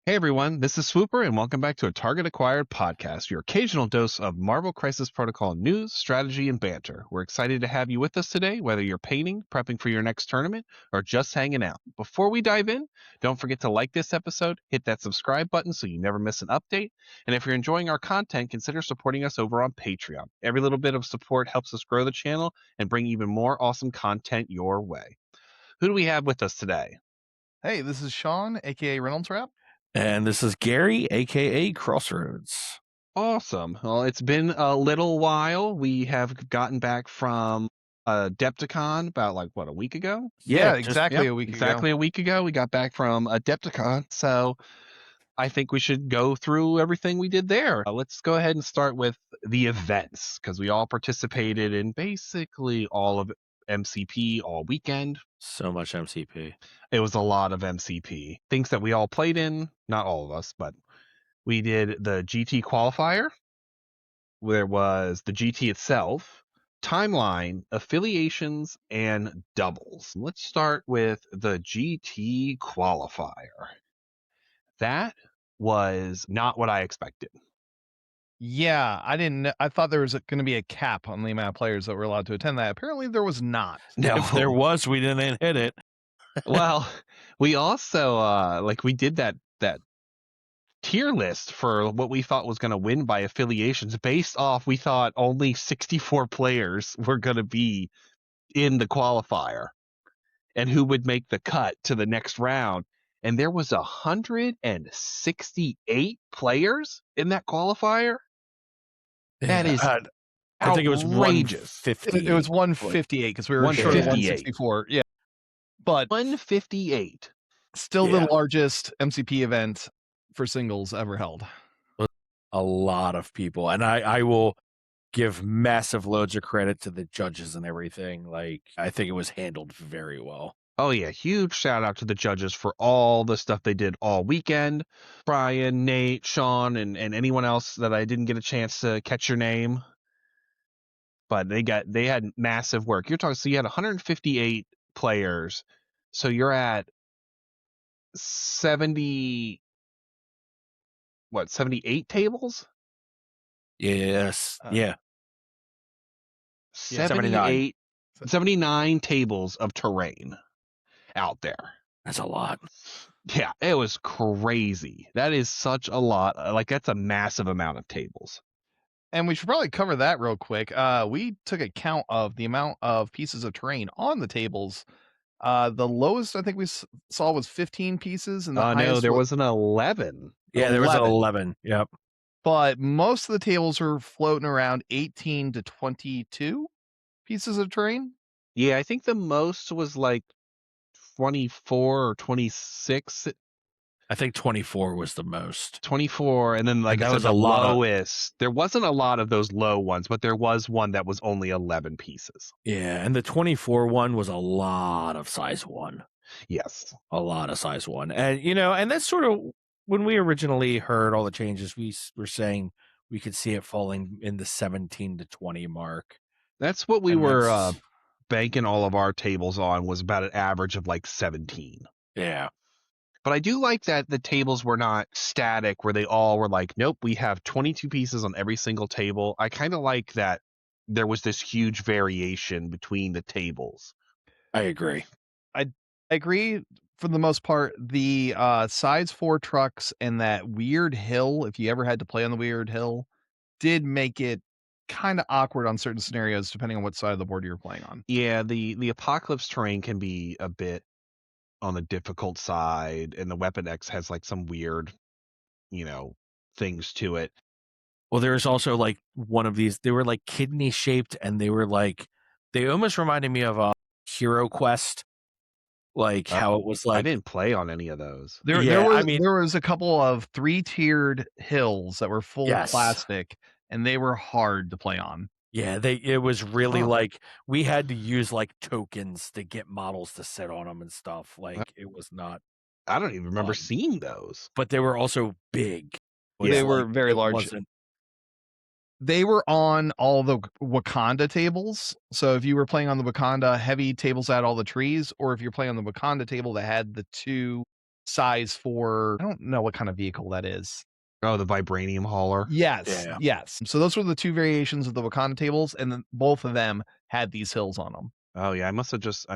Hey everyone, this is Swooper, and welcome back to a Target Acquired podcast, your occasional dose of Marvel Crisis Protocol news, strategy, and banter. We're excited to have you with us today, whether you're painting, prepping for your next tournament, or just hanging out. Before we dive in, don't forget to like this episode, hit that subscribe button so you never miss an update, and if you're enjoying our content, consider supporting us over on Patreon. Every little bit of support helps us grow the channel and bring even more awesome content your way. Who do we have with us today? Hey, this is Sean, aka Reynolds Rap. And this is Gary, aka Crossroads. Awesome. Well, it's been a little while. We have gotten back from Adepticon about a week ago? Yeah, just- exactly Yep, a week exactly ago. a week ago. We got back from Adepticon, so I think we should go through everything we did there. Let's go ahead and start with the events because we all participated in basically all of MCP all weekend. So much MCP. It was a lot of MCP. Things that we all played in, not all of us, but we did the GT qualifier. There was the GT itself, timeline, affiliations, and doubles. Let's start with the GT qualifier. That was not what I expected. Yeah, I didn't. I thought there was going to be a cap on the amount of players that were allowed to attend that. Apparently, there was not. No, If there was, we didn't hit it. well, we also we did that tier list for what we thought was going to win by affiliations based off we thought only 64 players were going to be in the qualifier and who would make the cut to the next round. And there was 168 players in that qualifier. That is I think it was outrageous. 150. It was 158 because we were short of 158. 164. Yeah, but 158. still Yeah. the largest MCP event for singles ever held. A lot of people. And I will give massive loads of credit to the judges and everything. Like, I think it was handled very well. Oh, yeah. Huge shout out to the judges for all the stuff they did all weekend. Brian, Nate, Sean, and anyone else that I didn't get a chance to catch your name. But they had massive work. You're talking, so you had 158 players. So you're at 78 tables? Yes. Yeah. 78, 79 tables of terrain out there. That's a lot. Yeah, it was crazy. That is such a lot. That's a massive amount of tables. And we should probably cover that real quick. We took a count of the amount of pieces of terrain on the tables. The lowest I think we saw was 15 pieces, and the highest No, there was an 11. Yeah, there was an 11. Yep. But most of the tables were floating around 18 to 22 pieces of terrain. Yeah, I think the most was like 24 or 26. I think 24 was the most. 24, and then that was the a lot lowest. There wasn't a lot of those low ones, but there was one that was only 11 pieces. Yeah, and the 24 one was a lot of size 1. Yes. A lot of size 1. And, and that's sort of when we originally heard all the changes, we were saying we could see it falling in the 17 to 20 mark. That's what we were banking all of our tables on, was about an average of like 17. Yeah. But I do like that the tables were not static where they all were like, nope, we have 22 pieces on every single table. I kind of like that there was this huge variation between the tables. I agree. I agree for the most part. The size 4 trucks and that weird hill, if you ever had to play on the weird hill, did make it kind of awkward on certain scenarios depending on what side of the board you're playing on. Yeah, the Apocalypse terrain can be a bit on the difficult side, and the Weapon X has like some weird, things to it. Well, there's also like one of these, they were like kidney shaped, and they almost reminded me of a Hero Quest. Like how it was like, I didn't play on any of those. There was a couple of 3-tiered hills that were full plastic, and they were hard to play on. Yeah, it was really like we had to use like tokens to get models to sit on them and stuff. Like it was not. I don't even remember seeing those. But they were also big. They were very large. They were on all the Wakanda tables. So if you were playing on the Wakanda heavy tables that had all the trees, or if you're playing on the Wakanda table that had the 2 size for I don't know what kind of vehicle that is. Oh, the vibranium hauler. Yes, Yeah. yes. So those were the 2 variations of the Wakanda tables, and then both of them had these hills on them. Oh yeah, I must have just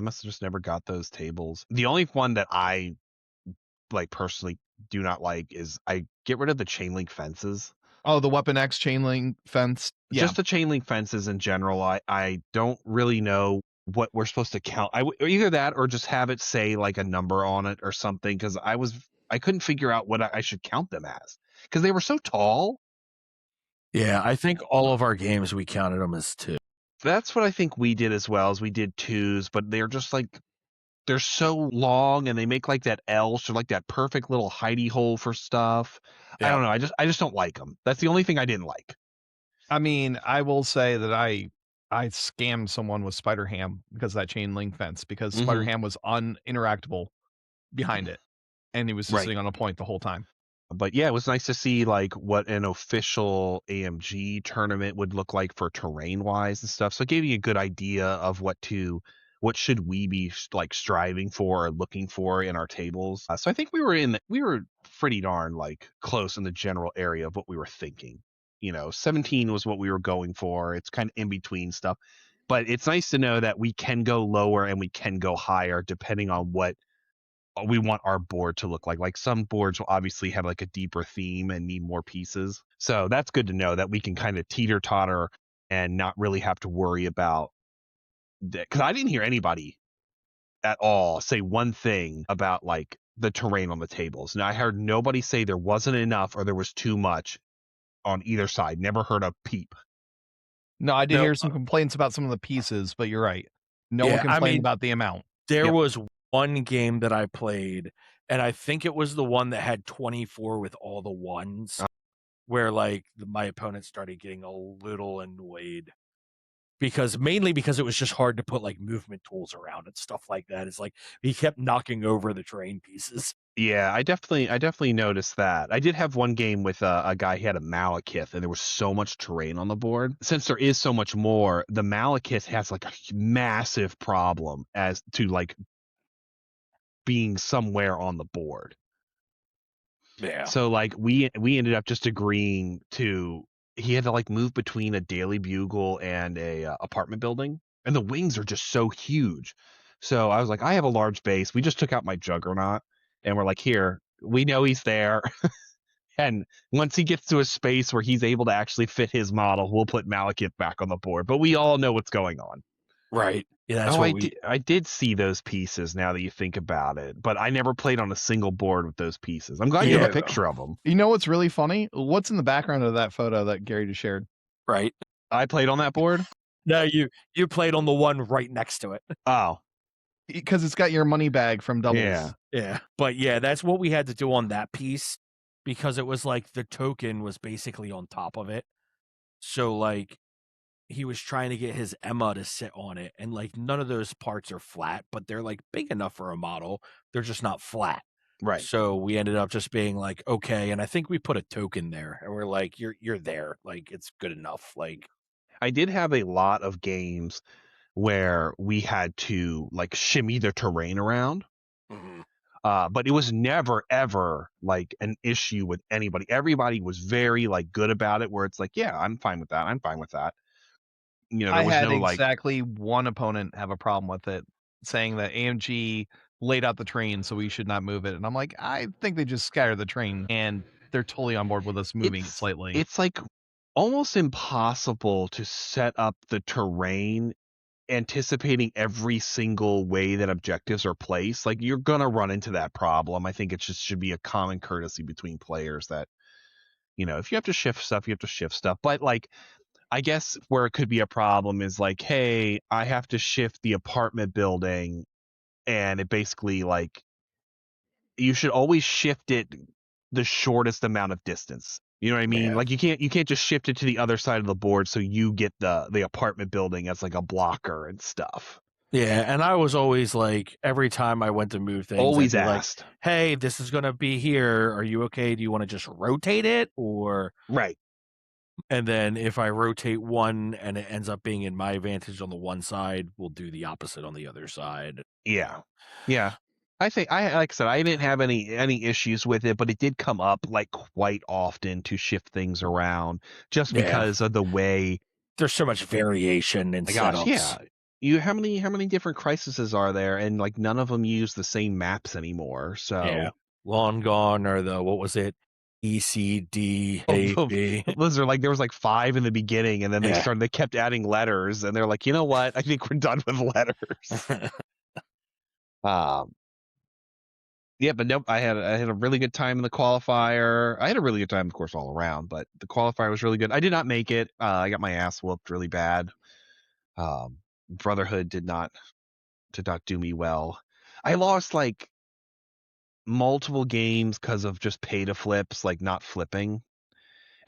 never got those tables. The only one that I like personally do not like is I get rid of the chain link fences. Oh, the Weapon X chain link fence. Yeah. Just the chain link fences in general. I don't really know what we're supposed to count. Or either that or just have it say like a number on it or something because I couldn't figure out what I should count them as because they were so tall. Yeah, I think all of our games we counted them as 2. That's what I think we did as well as we did twos, but they're just like they're so long and they make like that L, so like that perfect little hidey hole for stuff. I Yeah. don't know. I just don't like them. That's the only thing I didn't like. I mean, I will say that I scammed someone with Spider Ham because of that chain link fence because Spider Mhm. Ham was uninteractable behind it, and he was just Right. sitting on a point the whole time. But yeah, it was nice to see like what an official AMG tournament would look like for terrain wise and stuff. So it gave you a good idea of what should we be like striving for or looking for in our tables. So I think we were pretty darn like close in the general area of what we were thinking. 17 was what we were going for. It's kind of in between stuff. But it's nice to know that we can go lower and we can go higher depending on what we want our board to look like. Like some boards will obviously have like a deeper theme and need more pieces. So that's good to know that we can kind of teeter totter and not really have to worry about that. Because I didn't hear anybody at all say one thing about like the terrain on the tables. Now I heard nobody say there wasn't enough or there was too much on either side. Never heard a peep. No, I did No, hear some complaints about some of the pieces, but you're right. No one yeah, I complained mean, about the amount. there Yep. was one game that I played, and I think it was the one that had 24 with all the ones, where like my opponent started getting a little annoyed mainly because it was just hard to put like movement tools around and stuff like that. It's like he kept knocking over the terrain pieces. Yeah, I definitely noticed that. I did have one game with a guy. He had a Malekith, and there was so much terrain on the board. Since there is so much more, the Malekith has like a massive problem as to like being somewhere on the board. Yeah. So like we ended up just agreeing to he had to like move between a Daily Bugle and a apartment building, and the wings are just so huge. So I was like, I have a large base. We just took out my Juggernaut, and we're like, here, we know he's there. And once he gets to a space where he's able to actually fit his model, we'll put Malekith back on the board. But we all know what's going on. Right. Yeah, that's Oh, what we I did see those pieces now that you think about it, but I never played on a single board with those pieces. I'm glad you have Yeah. a picture of them. You know what's really funny? What's in the background of that photo that Gary just shared? right. I played on that board. No, you played on the one right next to it. Oh, Because it's got your money bag from Doubles. yeah. Yeah. But yeah, that's what we had to do on that piece because it was like the token was basically on top of it. So like he was trying to get his Emma to sit on it, and like none of those parts are flat, but they're like big enough for a model. They're just not flat. Right. So we ended up just being like, okay, and I think we put a token there, and we're like, you're there, like it's good enough. Like, I did have a lot of games where we had to like shimmy the terrain around. But it was never ever like an issue with anybody. Everybody was very like good about it where it's like, yeah, I'm fine with that. I'm fine with that. There I was had no like exactly one opponent have a problem with it, saying that AMG laid out the train, so we should not move it. And I'm like, I think they just scattered the train, and they're totally on board with us moving it slightly. it's like almost impossible to set up the terrain anticipating every single way that objectives are placed. Like you're gonna run into that problem. I think it just should be a common courtesy between players that if you have to shift stuff, you have to shift stuff. But like I guess where it could be a problem is like, hey, I have to shift the apartment building, and it basically like you should always shift it the shortest amount of distance. You know what I mean? yeah. Like you can't just shift it to the other side of the board so you get the apartment building as like a blocker and stuff. Yeah, and I was always like, every time I went to move things, Always I'd be like, asked. hey, this is gonna be here. Are you okay? Do you want to just rotate it? Right. And then if I rotate one and it ends up being in my advantage on the one side, we'll do the opposite on the other side. Yeah. Yeah. I think like I said, I didn't have any issues with it, but it did come up like quite often to shift things around just Yeah. because of the way. There's so much variation in My gosh, setups. yeah. How many different crises are there, and like none of them use the same maps anymore. Yeah. So Long Gone or the, what was it? E, C, D, A, B. those are like there was like 5 in the beginning, and then Yeah. they kept adding letters, and they're like, you know what? I think we're done with letters. Um, yeah, but nope. I had a really good time in the qualifier. I had a really good time, of course, all around, but the qualifier was really good. I did not make it. I got my ass whooped really bad. Brotherhood did not do me well. I lost like multiple games because of just pay to flips, like not flipping.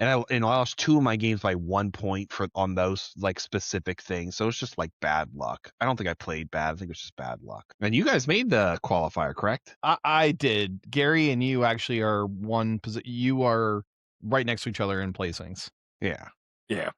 And I lost 2 of my games by 1 point for on those like specific things. So it's just like bad luck. I don't think I played bad. I think it was just bad luck. And you guys made the qualifier, correct? I did. Gary and you actually are you are right next to each other in placings. Yeah. Yeah.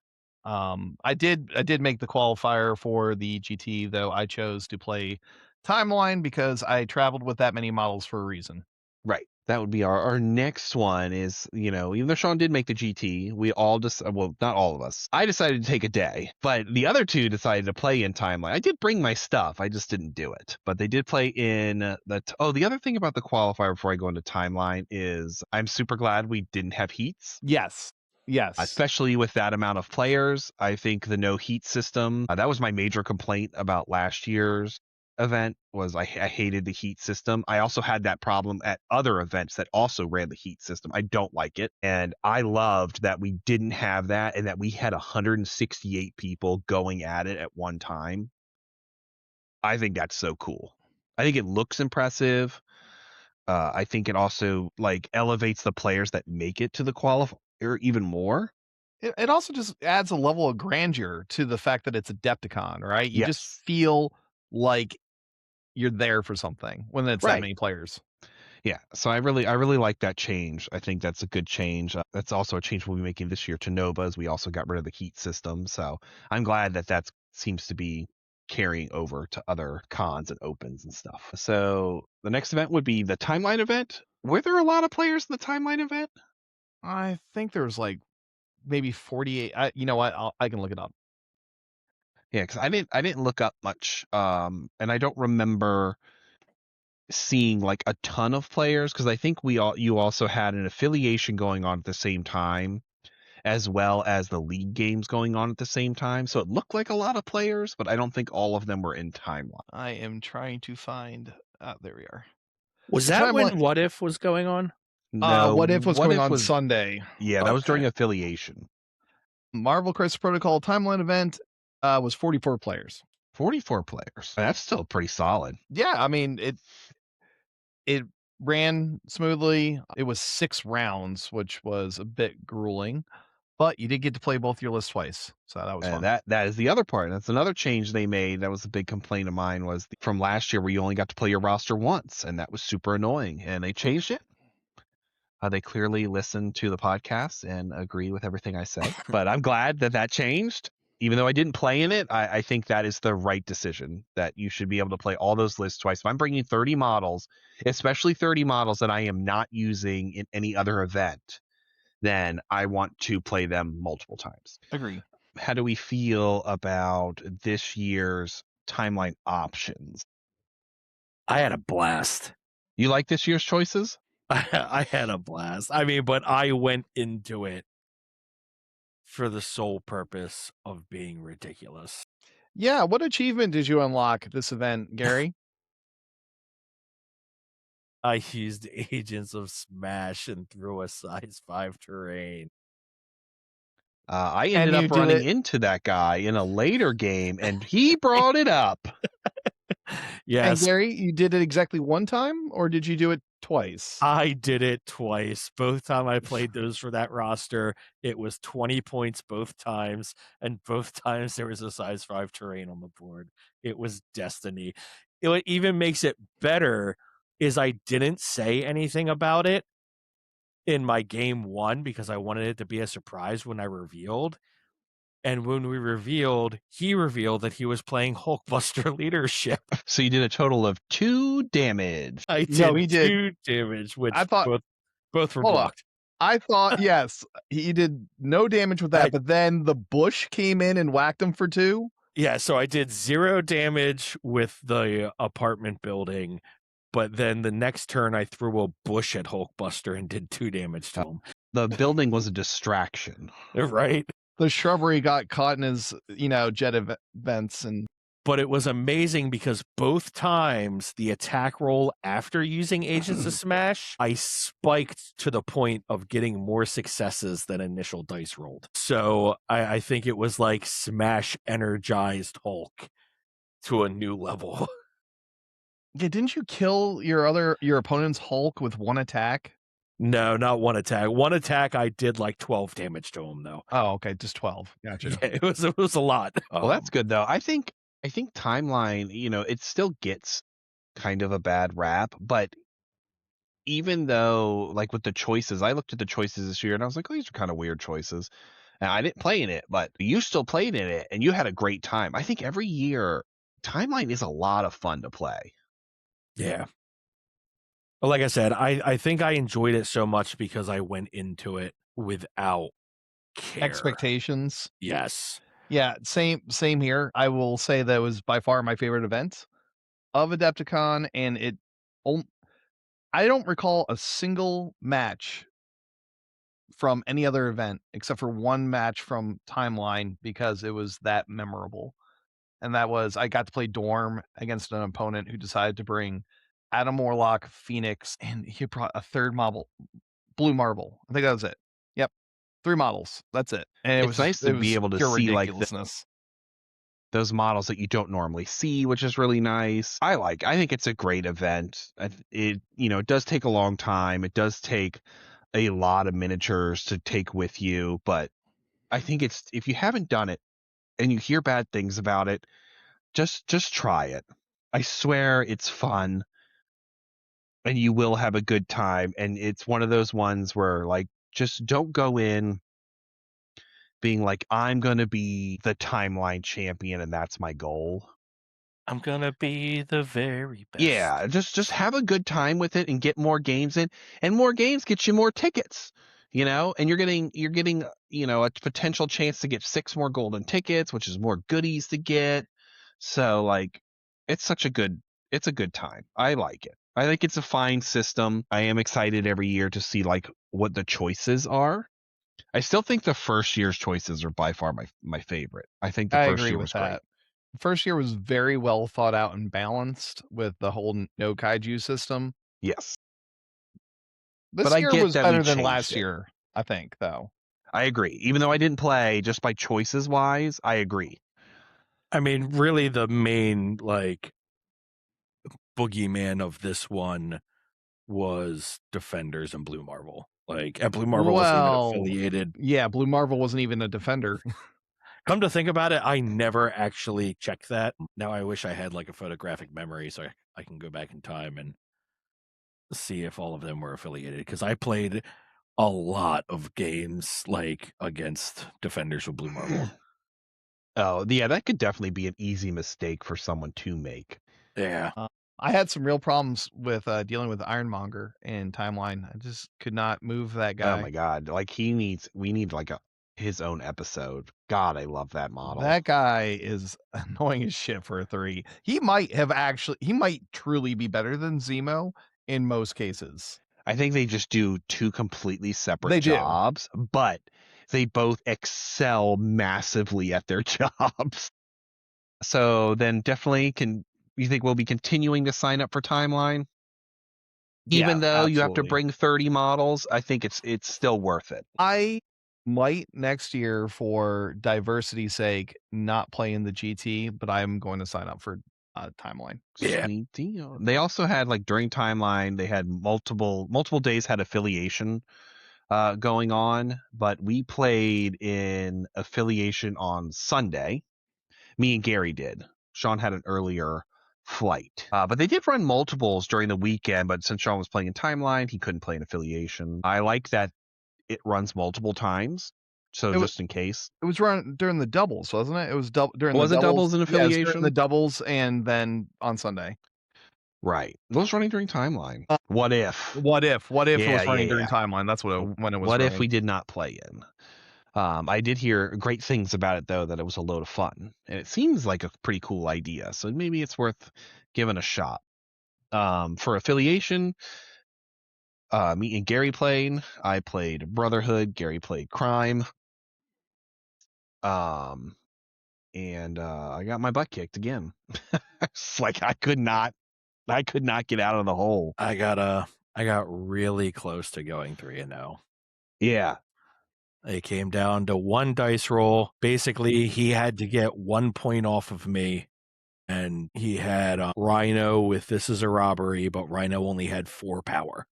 I did make the qualifier for the GT, though I chose to play timeline because I traveled with that many models for a reason. Right. That would be our next one is, even though Sean did make the GT, we all just, well, not all of us. I decided to take a day, but the other two decided to play in timeline. I did bring my stuff. I just didn't do it, but they did play in the other thing about the qualifier before I go into timeline is I'm super glad we didn't have heats. Yes. Yes. Especially with that amount of players. I think the no heat system, that was my major complaint about last year's event was I hated the heat system. I also had that problem at other events that also ran the heat system. I don't like it. And I loved that we didn't have that and that we had 168 people going at it at one time. I think that's so cool. I think it looks impressive. I think it also like elevates the players that make it to the qualifier even more. It also just adds a level of grandeur to the fact that it's Adepticon, right? You just Yes. feel like you're there for something when it's that Right. many players. Yeah, so I really like that change. I think that's a good change. That's also a change we'll be making this year to Novas. We also got rid of the heat system, so I'm glad that seems to be carrying over to other cons and opens and stuff. So the next event would be the timeline event. Were there a lot of players in the timeline event? I think there's like maybe 48. You know what? I can look it up. Yeah, because I didn't look up much, and I don't remember seeing like a ton of players because I think you also had an affiliation going on at the same time as well as the league games going on at the same time. So it looked like a lot of players, but I don't think all of them were in timeline. I am trying to find. There we are. Was The that when timeline. What If was going on? No, What if was what going if on was Sunday? yeah, that was during Okay. affiliation. Marvel Crisis Protocol timeline event was 44 players. 44 players. That's still pretty solid. Yeah, I mean it ran smoothly. It was 6 rounds, which was a bit grueling, but you did get to play both your lists twice, so that was And fun. that is the other part. That's another change they made. That was a big complaint of mine was from last year where you only got to play your roster once, and that was super annoying. And they changed it. They clearly listen to the podcast and agree with everything I say. But I'm glad that changed. Even though I didn't play in it, I think that is the right decision, that you should be able to play all those lists twice. If I'm bringing 30 models, especially 30 models that I am not using in any other event, then I want to play them multiple times. Agree. How do we feel about this year's timeline options? I had a blast. You like this year's choices? I had a blast. I mean, but I went into it for the sole purpose of being ridiculous. Yeah, what achievement did you unlock this event, Gary? I used Agents of Smash and threw a size 5 terrain. I And ended you up did running it into that guy in a later game, and he brought it up. and Yes, Gary, you did it exactly 1 time, or did you do it twice? I did it twice. Both time I played those for that roster, it was 20 points both times, and both times there was a size 5 terrain on the board. It was destiny. What even makes it better is I didn't say anything about it in my game 1 because I wanted it to be a surprise when I revealed. And when he revealed that he was playing Hulkbuster Leadership. So you did a total of 2 damage. I No, did he did. 2 damage, which I thought. both were Hold on. blocked. I thought yes, he did no damage with that, but then the bush came in and whacked him for 2. Yeah, so I did 0 damage with the apartment building, but then the next turn I threw a bush at Hulkbuster and did 2 damage to him. The building was a distraction. Right? The shrubbery got caught in his, jet vents, and but it was amazing because both times the attack roll after using Agents of Smash, I spiked to the point of getting more successes than initial dice rolled. So I think it was like Smash energized Hulk to a new level. Yeah, didn't you kill your opponent's Hulk with 1 attack? No, not 1 attack. 1 attack, I did like 12 damage to him though. Oh, okay, just 12. Gotcha. Yeah, it was a lot. Well, that's good though. I think Timeline, it still gets kind of a bad rap, but even though, like, with the choices, I looked at the choices this year and I was like, oh, these are kind of weird choices. And I didn't play in it, but you still played in it and you had a great time. I think every year, Timeline is a lot of fun to play. Yeah. Well, like I said, I think I enjoyed it so much because I went into it without care. Expectations. Yes. Yeah, same here. I will say that was by far my favorite event of Adepticon, and I don't recall a single match from any other event except for 1 match from Timeline because it was that memorable. And that was I got to play Dorm against an opponent who decided to bring Adam Warlock, Phoenix, and he brought a 3rd Blue Marble. I think that was it. Yep. 3 models. That's it. And It's nice to be able to pure see, like, ridiculousness. those models that you don't normally see, which is really nice. I think it's a great event. It does take a long time. It does take a lot of miniatures to take with you, but I think if you haven't done it and you hear bad things about it, just try it. I swear it's fun and you will have a good time. And it's one of those ones where, like, just don't go in being like, I'm going to be the Timeline champion and that's my goal. I'm gonna be the very best. Yeah, just have a good time with it and get more games in, and more games get you more tickets, and you're getting a potential chance to get 6 more golden tickets, which is more goodies to get. So, like, it's a good time. I like it. I think it's a fine system. I am excited every year to see, like, what the choices are. I still think the first year's choices are by far my favorite. I think the I first agree year with was great. that. First year was very well thought out and balanced with the whole no kaiju system. Yes. This But I year get was that we better than changed last it. year, I think, though. I agree. Even though I didn't play, just by choices wise, I agree. I mean, really the main, like, boogeyman of this one was Defenders and Blue Marvel. Like, and Blue Marvel wasn't even affiliated. Yeah, Blue Marvel wasn't even a defender. Come to think about it, I never actually checked that. Now I wish I had, like, a photographic memory so I can go back in time and see if all of them were affiliated, because I played a lot of games, like, against Defenders with Blue Marvel. Oh, yeah, that could definitely be an easy mistake for someone to make. Yeah. I had some real problems with dealing with Ironmonger in Timeline. I just could not move that guy. Oh my god, like we need like his own episode. God, I love that model. That guy is annoying as shit for a 3. He might truly be better than Zemo in most cases. I think they just do 2 completely separate jobs, but they both excel massively at their jobs. So then definitely you think we'll be continuing to sign up for Timeline? Even though you have to bring 30 models, I think it's still worth it. I might next year, for diversity's sake, not play in the GT, but I'm going to sign up for Timeline. Yeah. Sweet deal. They also had, like, during Timeline, they had multiple days had affiliation going on, but we played in affiliation on Sunday. Me and Gary did. Sean had an earlier flight. But they did run multiples during the weekend, but since Sean was playing in Timeline, he couldn't play in affiliation. I like that it runs multiple times. So It wa just in case. it was run during the doubles, wasn't it? It was during the Was it doubles. doubles and Yeah, it was during the affiliation? doubles and then on Sunday. Right. Those running during timeline. What if? What if it Yeah, was yeah, running during yeah. timeline? That's when it was What if running. we did not play in? I did hear great things about it though, that it was a load of fun, and it seems like a pretty cool idea. So maybe it's worth giving a shot. For affiliation, me and Gary played. I played Brotherhood. Gary played Crime. Um, and I got my butt kicked again. It's like I could not get out of the hole. I got really close to going 3-0. Yeah. It came down to one dice roll. Basically, he had to get 1 point off of me, and he had Rhino with This Is a Robbery, but Rhino only had 4 power.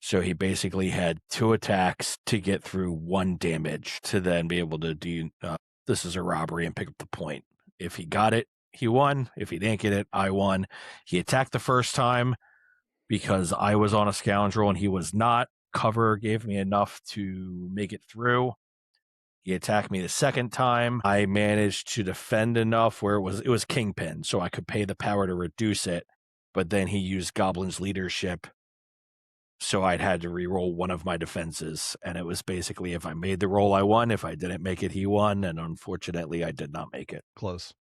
So he basically had 2 attacks to get through 1 damage to then be able to do This Is a Robbery and pick up the point. If he got it, he won. If he didn't get it, I won. He attacked the first time because I was on a scoundrel and he was not. Cover gave me enough to make it through. He attacked me the second time. I managed to defend enough where it was Kingpin, so I could pay the power to reduce it. But then he used Goblin's leadership, so I'd had to re-roll one of my defenses. And it was basically, if I made the roll, I won. If I didn't make it, he won. And unfortunately, I did not make it. Close.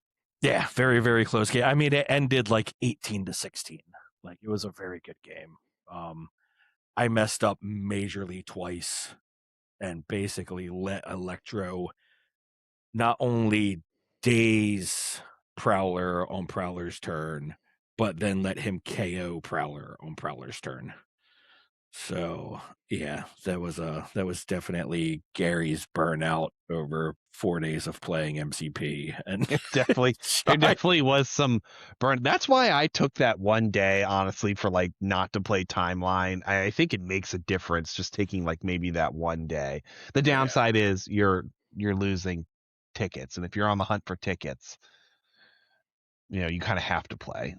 Yeah, very, very close game. I mean, it ended like 18-16. Like, it was a very good game. I messed up majorly twice and basically let Electro not only daze Prowler on Prowler's turn, but then let him KO Prowler on Prowler's turn. So yeah, that was definitely Gary's burnout over 4 days of playing MCP, and It definitely was some burn. That's why I took that one day, honestly, for like not to play timeline. I think it makes a difference just taking like maybe that one day. The downside is you're losing tickets, and if you're on the hunt for tickets, you kind of have to play.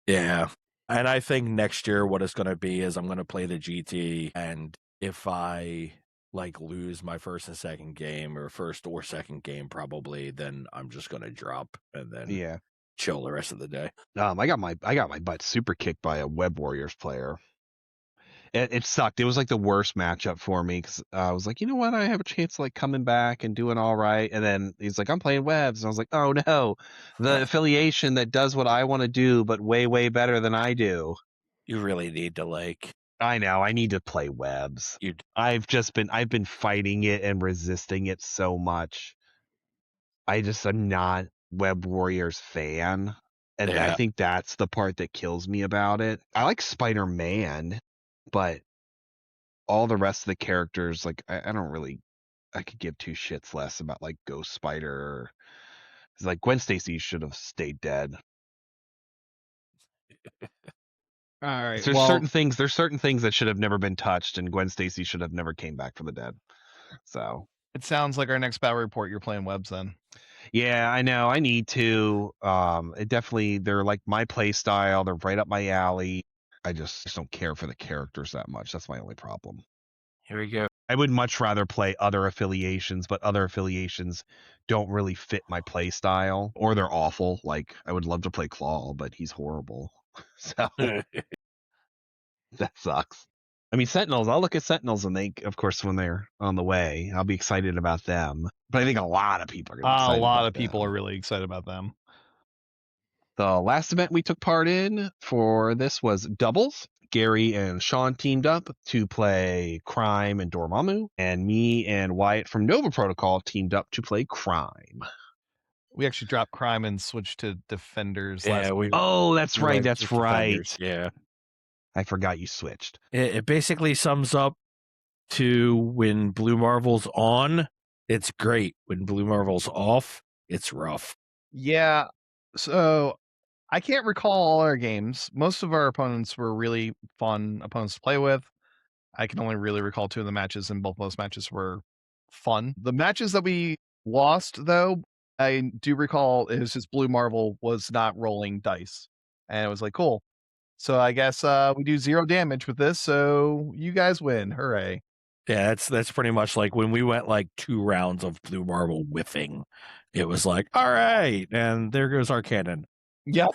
Yeah. And I think next year what it's going to be is I'm going to play the GT, and if I like lose my first and second game, or first or second game probably, then I'm just going to drop and then chill the rest of the day. I got my butt super kicked by a Web Warriors player. It sucked. It was like the worst matchup for me because I was like, you know what, I have a chance of like coming back and doing all right. And then he's like, I'm playing webs, and I was like, oh no, the affiliation that does what I want to do, but way, way better than I do. You really need to like. I know. I need to play webs. I've been fighting it and resisting it so much. I'm not Web Warriors fan. And I think that's the part that kills me about it. I like Spider-Man, but all the rest of the characters, like I don't really, I could give two shits less about like Ghost Spider. It's like Gwen Stacy should have stayed dead. All right. There's certain things that should have never been touched, and Gwen Stacy should have never came back from the dead. So it sounds like our next battle report, you're playing webs then. Yeah, I know. I need to. They're like my play style. They're right up my alley. I just don't care for the characters that much. That's my only problem. Here we go. I would much rather play other affiliations, but other affiliations don't really fit my play style, or they're awful. Like I would love to play Claw, but he's horrible. So that sucks. I mean, Sentinels, I'll look at Sentinels, and they, of course, when they're on the way, I'll be excited about them. But I think a lot of people are going to be excited. A lot of people are really excited about them. The last event we took part in for this was doubles. Gary and Sean teamed up to play Crime and Dormammu, and me and Wyatt from Nova Protocol teamed up to play Crime. We actually dropped Crime and switched to Defenders last week. Oh, that's right. That's right. Defenders. Yeah. I forgot you switched. It basically sums up to when Blue Marvel's on, it's great. When Blue Marvel's off, it's rough. Yeah. So I can't recall all our games. Most of our opponents were really fun opponents to play with. I can only really recall 2 of the matches, and both those matches were fun. The matches that we lost, though, I do recall it was just Blue Marvel was not rolling dice. And it was like, cool. So I guess we do 0 damage with this, so you guys win. Hooray. Yeah, that's pretty much like when we went like 2 rounds of blue marble whiffing. It was like, all right, and there goes our cannon. Yep.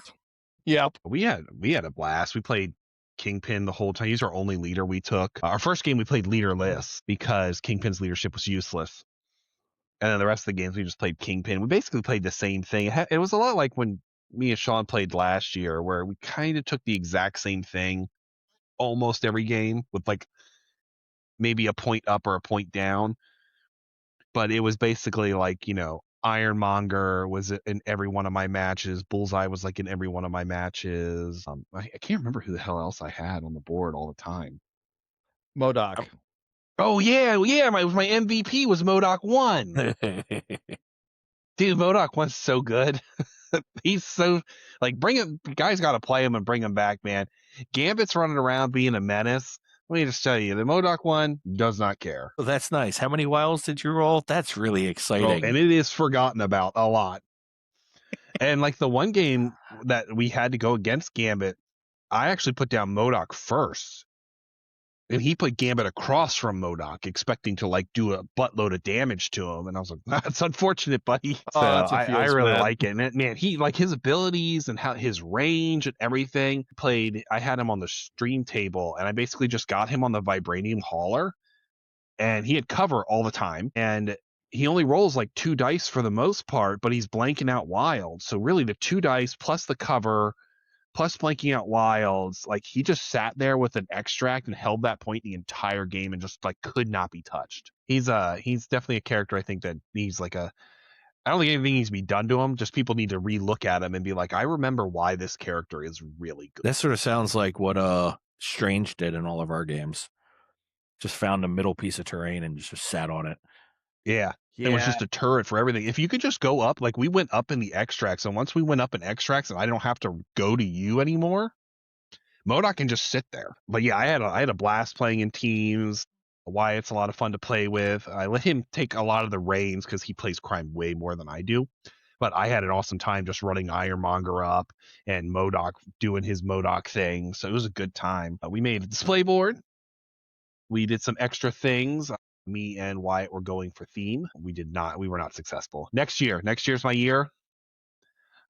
Yep. We had a blast. We played Kingpin the whole time. He's our only leader we took. Our first game we played leaderless because Kingpin's leadership was useless. And then the rest of the games we just played Kingpin. We basically played the same thing. It was a lot like when me and Sean played last year, where we kind of took the exact same thing almost every game with like maybe a point up or a point down. But it was basically like, Ironmonger was in every one of my matches. Bullseye was like in every one of my matches. I can't remember who the hell else I had on the board all the time. MODOK. Oh yeah, my MVP was MODOK 1. Dude, MODOK 1's so good. He's so like bring him. Guys got to play him and bring him back, man. Gambit's running around being a menace. Let me just tell you, the MODOK 1 does not care. Oh, that's nice. How many wilds did you roll? That's really exciting. And it is forgotten about a lot. And like the one game that we had to go against Gambit, I actually put down MODOK first. And he put Gambit across from MODOK, expecting to like do a buttload of damage to him. And I was like, that's unfortunate, buddy. So that's what I feels really bad. like it. And man, he like his abilities and how his range and everything I had him on the stream table and I basically just got him on the Vibranium Hauler and he had cover all the time. And he only rolls like 2 dice for the most part, but he's blanking out wild. So really the 2 dice plus the cover plus blanking out wilds, like he just sat there with an extract and held that point the entire game and just like could not be touched. He's definitely a character I think that needs like I don't think anything needs to be done to him. Just people need to relook at him and be like, I remember why this character is really good. That sort of sounds like what Strange did in all of our games. Just found a middle piece of terrain and just sat on it. Yeah. It was just a turret for everything. If you could just go up, like we went up in the extracts, and once we went up in extracts and I don't have to go to you anymore, MODOK can just sit there. But yeah, I had a blast playing in teams. Wyatt's a lot of fun to play with. I let him take a lot of the reins because he plays crime way more than I do. But I had an awesome time just running Ironmonger up and MODOK doing his MODOK thing. So it was a good time. We made a display board. We did some extra things. Me and Wyatt were going for theme. We were not successful. Next year's my year.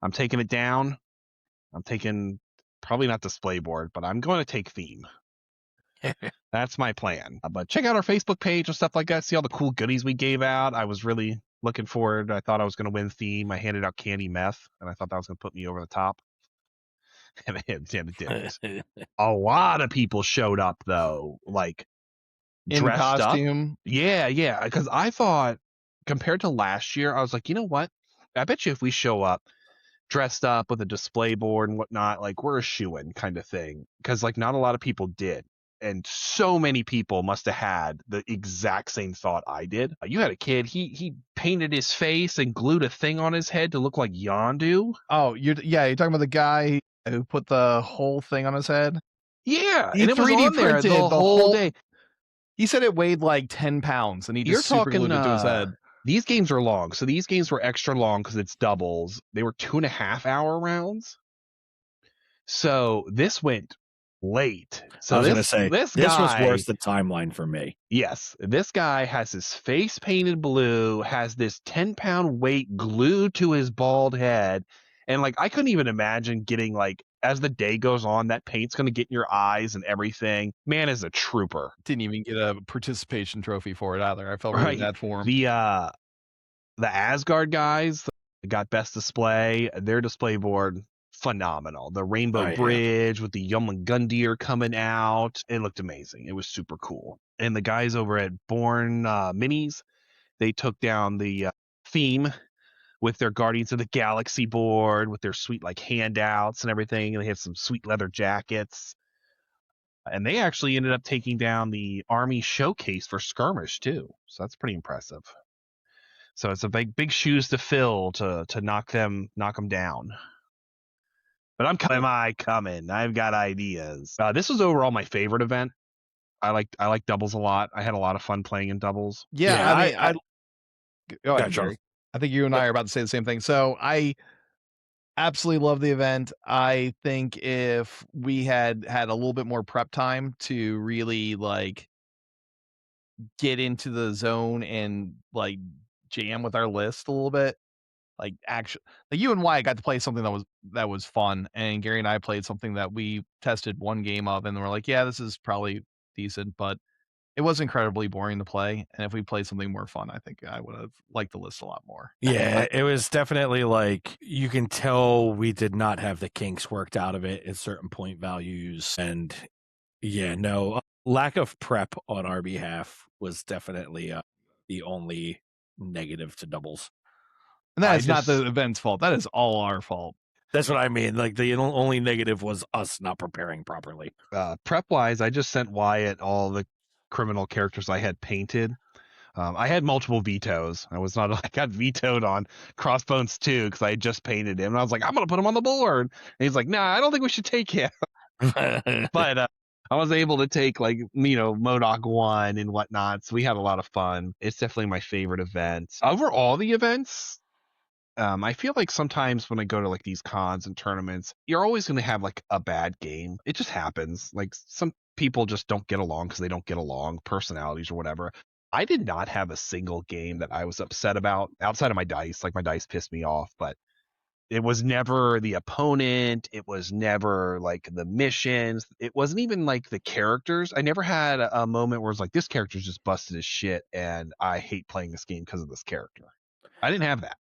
I'm taking it down. I'm taking probably not display board, but I'm going to take theme. That's my plan. But check out our Facebook page and stuff like that. See all the cool goodies we gave out. I was really looking forward. I thought I was going to win theme. I handed out candy meth, and I thought that was going to put me over the top. And it didn't. A lot of people showed up though, like in dressed costume. Up. Yeah. Because I thought compared to last year, I was like, you know what? I bet you if we show up dressed up with a display board and whatnot, like we're a shoo-in kind of thing. Because like not a lot of people did. And so many people must have had the exact same thought I did. You had a kid, he painted his face and glued a thing on his head to look like Yondu. Oh, you're talking about the guy who put the whole thing on his head? Yeah, He and it was 3D on there printed the whole day. He said it weighed like 10 pounds, and he You're just super talking, glued it to his head. These games are long. So these games were extra long because it's doubles. They were 2.5-hour rounds. So this went late. So I was going to say, this was guy worse the timeline for me. Yes, this guy has his face painted blue, has this 10-pound weight glued to his bald head. And like, I couldn't even imagine getting like, as the day goes on, that paint's going to get in your eyes and everything. Man is a trooper. Didn't even get a participation trophy for it either. I felt really bad for him. The Asgard guys got best display. Their display board, phenomenal. The Rainbow Bridge with the Yomungundir coming out. It looked amazing. It was super cool. And the guys over at Born Minis, they took down the theme with their Guardians of the Galaxy board, with their sweet like handouts and everything. And they had some sweet leather jackets. And they actually ended up taking down the Army showcase for Skirmish too. So that's pretty impressive. So it's a big shoes to fill to knock them down. But am I coming? I've got ideas. This was overall my favorite event. I like doubles a lot. I had a lot of fun playing in doubles. Yeah, I mean, go ahead, John. Jerry. I think you and I are about to say the same thing. So I absolutely love the event. I think if we had a little bit more prep time to really like get into the zone and like jam with our list a little bit. Like actually, like you and Wyatt got to play something that was fun, and Gary and I played something that we tested one game of, and we're like, yeah, this is probably decent, but it was incredibly boring to play. And if we played something more fun, I think I would have liked the list a lot more. Yeah, it was definitely like you can tell we did not have the kinks worked out of it at certain point values. And yeah, no, lack of prep on our behalf was definitely the only negative to doubles. And that I is not just the event's fault. That is all our fault. That's what I mean. Like the only negative was us not preparing properly. prep wise, I just sent Wyatt all the criminal characters I had painted. I had multiple vetoes. I got vetoed on Crossbones too because I had just painted him. And I was like, I'm gonna put him on the board. And he's like, Nah, I don't think we should take him. But I was able to take like Modoc 1 and whatnot. So we had a lot of fun. It's definitely my favorite event. Over all the events, I feel like sometimes when I go to like these cons and tournaments, you're always going to have like a bad game. It just happens. Like some people just don't get along because they don't get along, personalities or whatever. I did not have a single game that I was upset about outside of my dice. Like my dice pissed me off, but it was never the opponent. It was never like the missions. It wasn't even like the characters. I never had a moment where it's like, this character's just busted as shit and I hate playing this game because of this character. I didn't have that.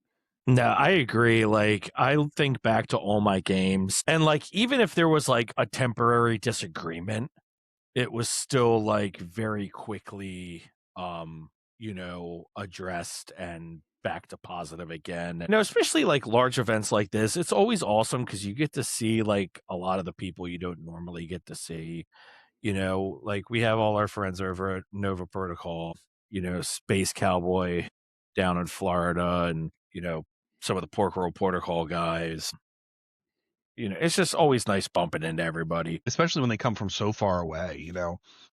No, I agree. Like, I think back to all my games, and like, even if there was like a temporary disagreement, it was still like very quickly, addressed and back to positive again. Especially like large events like this, it's always awesome because you get to see like a lot of the people you don't normally get to see. Like we have all our friends over at Nova Protocol, Space Cowboy down in Florida, and some of the Pork Roll Protocol guys. It's just always nice bumping into everybody. Especially when they come from so far away,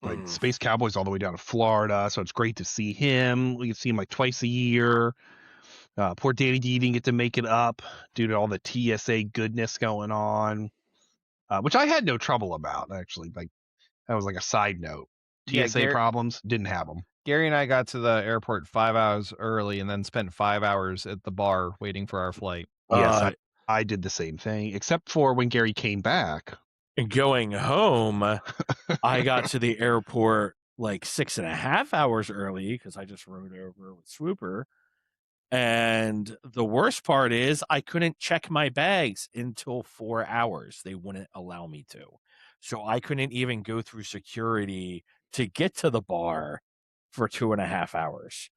like Mm. Space Cowboy's all the way down to Florida. So it's great to see him. We can see him like twice a year. Poor Danny D didn't get to make it up due to all the TSA goodness going on, which I had no trouble about, actually. Like, that was like a side note. Yeah, TSA problems, didn't have them. Gary and I got to the airport 5 hours early and then spent 5 hours at the bar waiting for our flight. Yes, Uh, I did the same thing, except for when Gary came back. and going home, I got to the airport like 6.5 hours early because I just rode over with Swooper. And the worst part is I couldn't check my bags until 4 hours. They wouldn't allow me to. So I couldn't even go through security to get to the bar for 2.5 hours.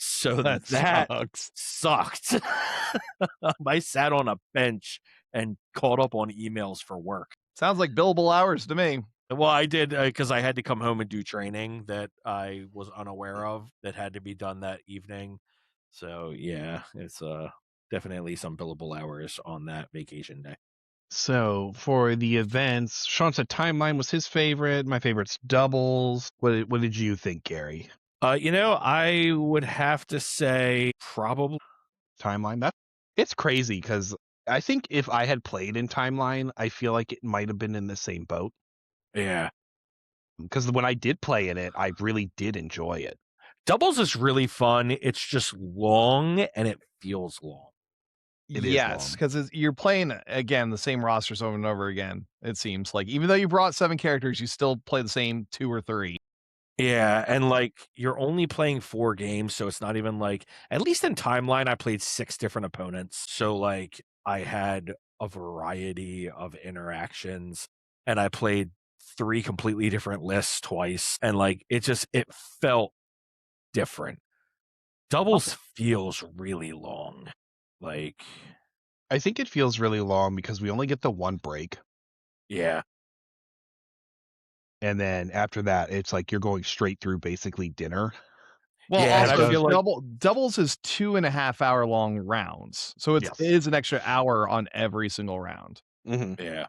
So That that sucks. sucked. I sat on a bench and caught up on emails for work. Sounds like billable hours to me. Well, I did because I had to come home and do training that I was unaware of that had to be done that evening. So yeah, it's definitely some billable hours on that vacation day. So for the events, Sean said Timeline was his favorite. My favorite's Doubles. What did you think, Gary? I would have to say probably Timeline. It's crazy because I think if I had played in Timeline, I feel like it might have been in the same boat. yeah. Because when I did play in it, I really did enjoy it. Doubles is really fun. It's just long and it feels long. It is Yes, long. because you're playing again the same rosters over and over again. It seems like even though you brought 7 characters, you still play the same 2 or 3. Yeah, and like you're only playing 4 games, so it's not even like at least in Timeline I played 6 different opponents. So like I had a variety of interactions and I played 3 completely different lists twice and like it felt different. Doubles feels really long. Like I think it feels really long because we only get the one break. yeah. And then after that, it's like you're going straight through basically dinner. Well, Yeah, and I also feel like doubles is 2.5 hour long rounds, so it Yes. is an extra hour on every single round. Mm-hmm. yeah.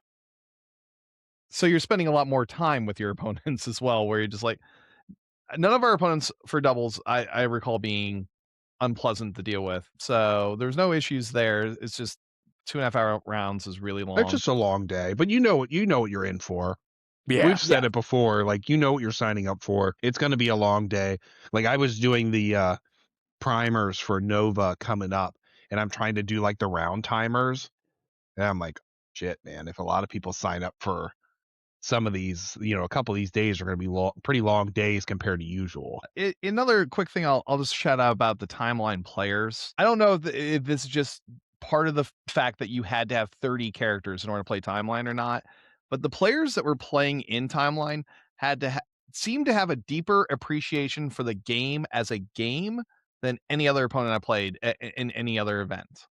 So you're spending a lot more time with your opponents as well, where you're just like, none of our opponents for doubles I recall being unpleasant to deal with. So there's no issues there. It's just 2.5 hour rounds is really long. It's just a long day, but you know what you're in for. Yeah, We've said it before, like, you know what you're signing up for. It's gonna be a long day. Like, I was doing the primers for Nova coming up, and I'm trying to do, like, the round timers, and I'm like, "Shit, man, if a lot of people sign up for some of these, a couple of these days are gonna be pretty long days compared to usual." Another quick thing I'll just shout out about the timeline players. I don't know if this is just part of the fact that you had to have 30 characters in order to play timeline or not, but the players that were playing in timeline had to seem to have a deeper appreciation for the game as a game than any other opponent I played in any other event.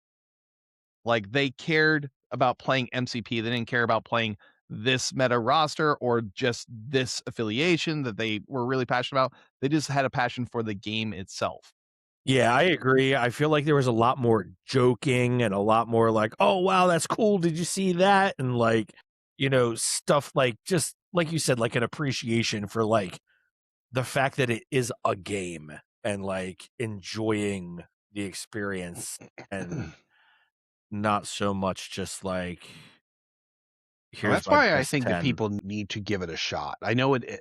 Like, they cared about playing MCP. They didn't care about playing this meta roster or just this affiliation that they were really passionate about. They just had a passion for the game itself. Yeah, I agree. I feel like there was a lot more joking and a lot more like, "Oh, wow, that's cool. Did you see that?" And like, stuff like just like you said, like an appreciation for like the fact that it is a game and like enjoying the experience and not so much just like Well, here's that's my why I best think that 10. people need to give it a shot. I know it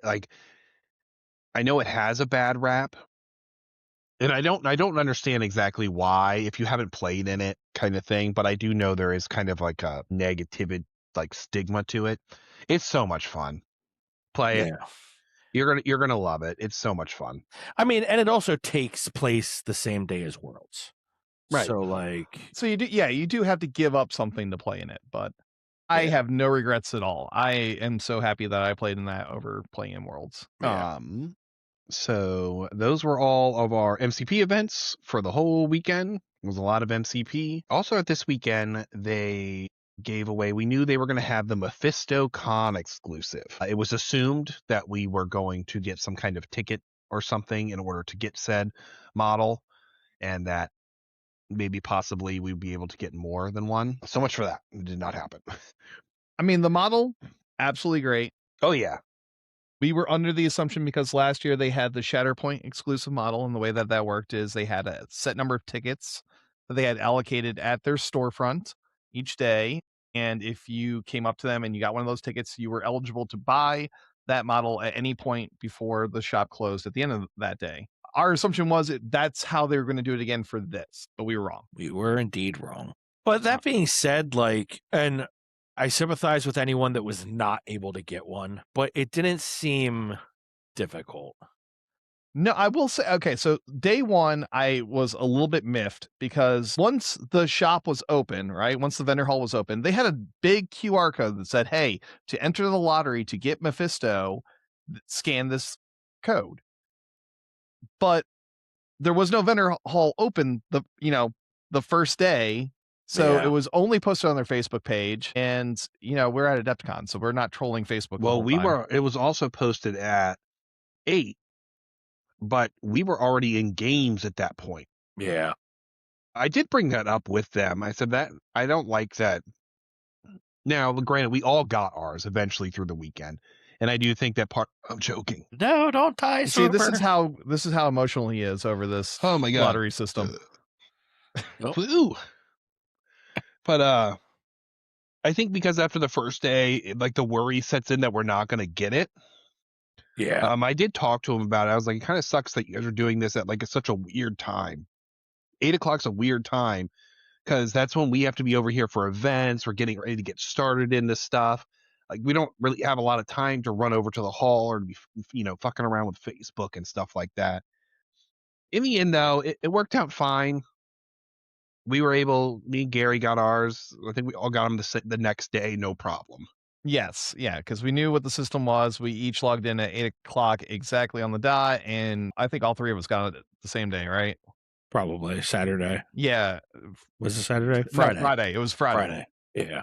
has a bad rap, and I don't understand exactly why if you haven't played in it kind of thing, but I do know there is kind of like a negative like stigma to it. It's so much fun. Play it. Yeah. You're gonna love it. It's so much fun. I mean, and it also takes place the same day as Worlds. Right. So like So you do have to give up something to play in it, but I yeah. have no regrets at all. I am so happy that I played in that over playing in Worlds. Yeah. So those were all of our MCP events for the whole weekend. It was a lot of MCP. Also at this weekend, they gave away, we knew they were going to have the Mephisto Con exclusive. It was assumed that we were going to get some kind of ticket or something in order to get said model, and that maybe possibly we'd be able to get more than one. So much for that. It did not happen. I mean, the model, absolutely great. Oh, yeah. We were under the assumption because last year they had the Shatterpoint exclusive model, and the way that that worked is they had a set number of tickets that they had allocated at their storefront each day. And if you came up to them and you got one of those tickets, you were eligible to buy that model at any point before the shop closed at the end of that day. Our assumption was that's how they were going to do it again for this, but we were wrong. We were indeed wrong. But that being said, like, and I sympathize with anyone that was not able to get one, but it didn't seem difficult. No, I will say, okay, so day one, I was a little bit miffed because once the shop was open, right? Once the vendor hall was open, they had a big QR code that said, hey, to enter the lottery to get Mephisto, scan this code. But there was no vendor hall open the first day. So Yeah. it was only posted on their Facebook page. And, we're at Adepticon, so we're not trolling Facebook the Well, whole time. it was also posted at 8, but we were already in games at that point. Yeah. I did bring that up with them. I said that I don't like that. Now, granted, we all got ours eventually through the weekend, and I do think that part. I'm joking. No, don't tie See, this Super. is how emotional he is over this Oh my god, lottery system. Nope. Ooh. But I think because after the first day, like the worry sets in that we're not going to get it. Yeah. I did talk to him about it. I was like, it kind of sucks that you guys are doing this at like such a weird time. 8 o'clock's a weird time because that's when we have to be over here for events. We're getting ready to get started into stuff. Like we don't really have a lot of time to run over to the hall or to be, fucking around with Facebook and stuff like that. In the end, though, it worked out fine. Me and Gary got ours. I think we all got them the next day, no problem. Yes, yeah, because we knew what the system was. We each logged in at 8 o'clock exactly on the dot, and I think all three of us got it the same day, right? Probably Saturday. Yeah. Was it Saturday? No, Friday. Friday. It was Friday. Friday. Yeah.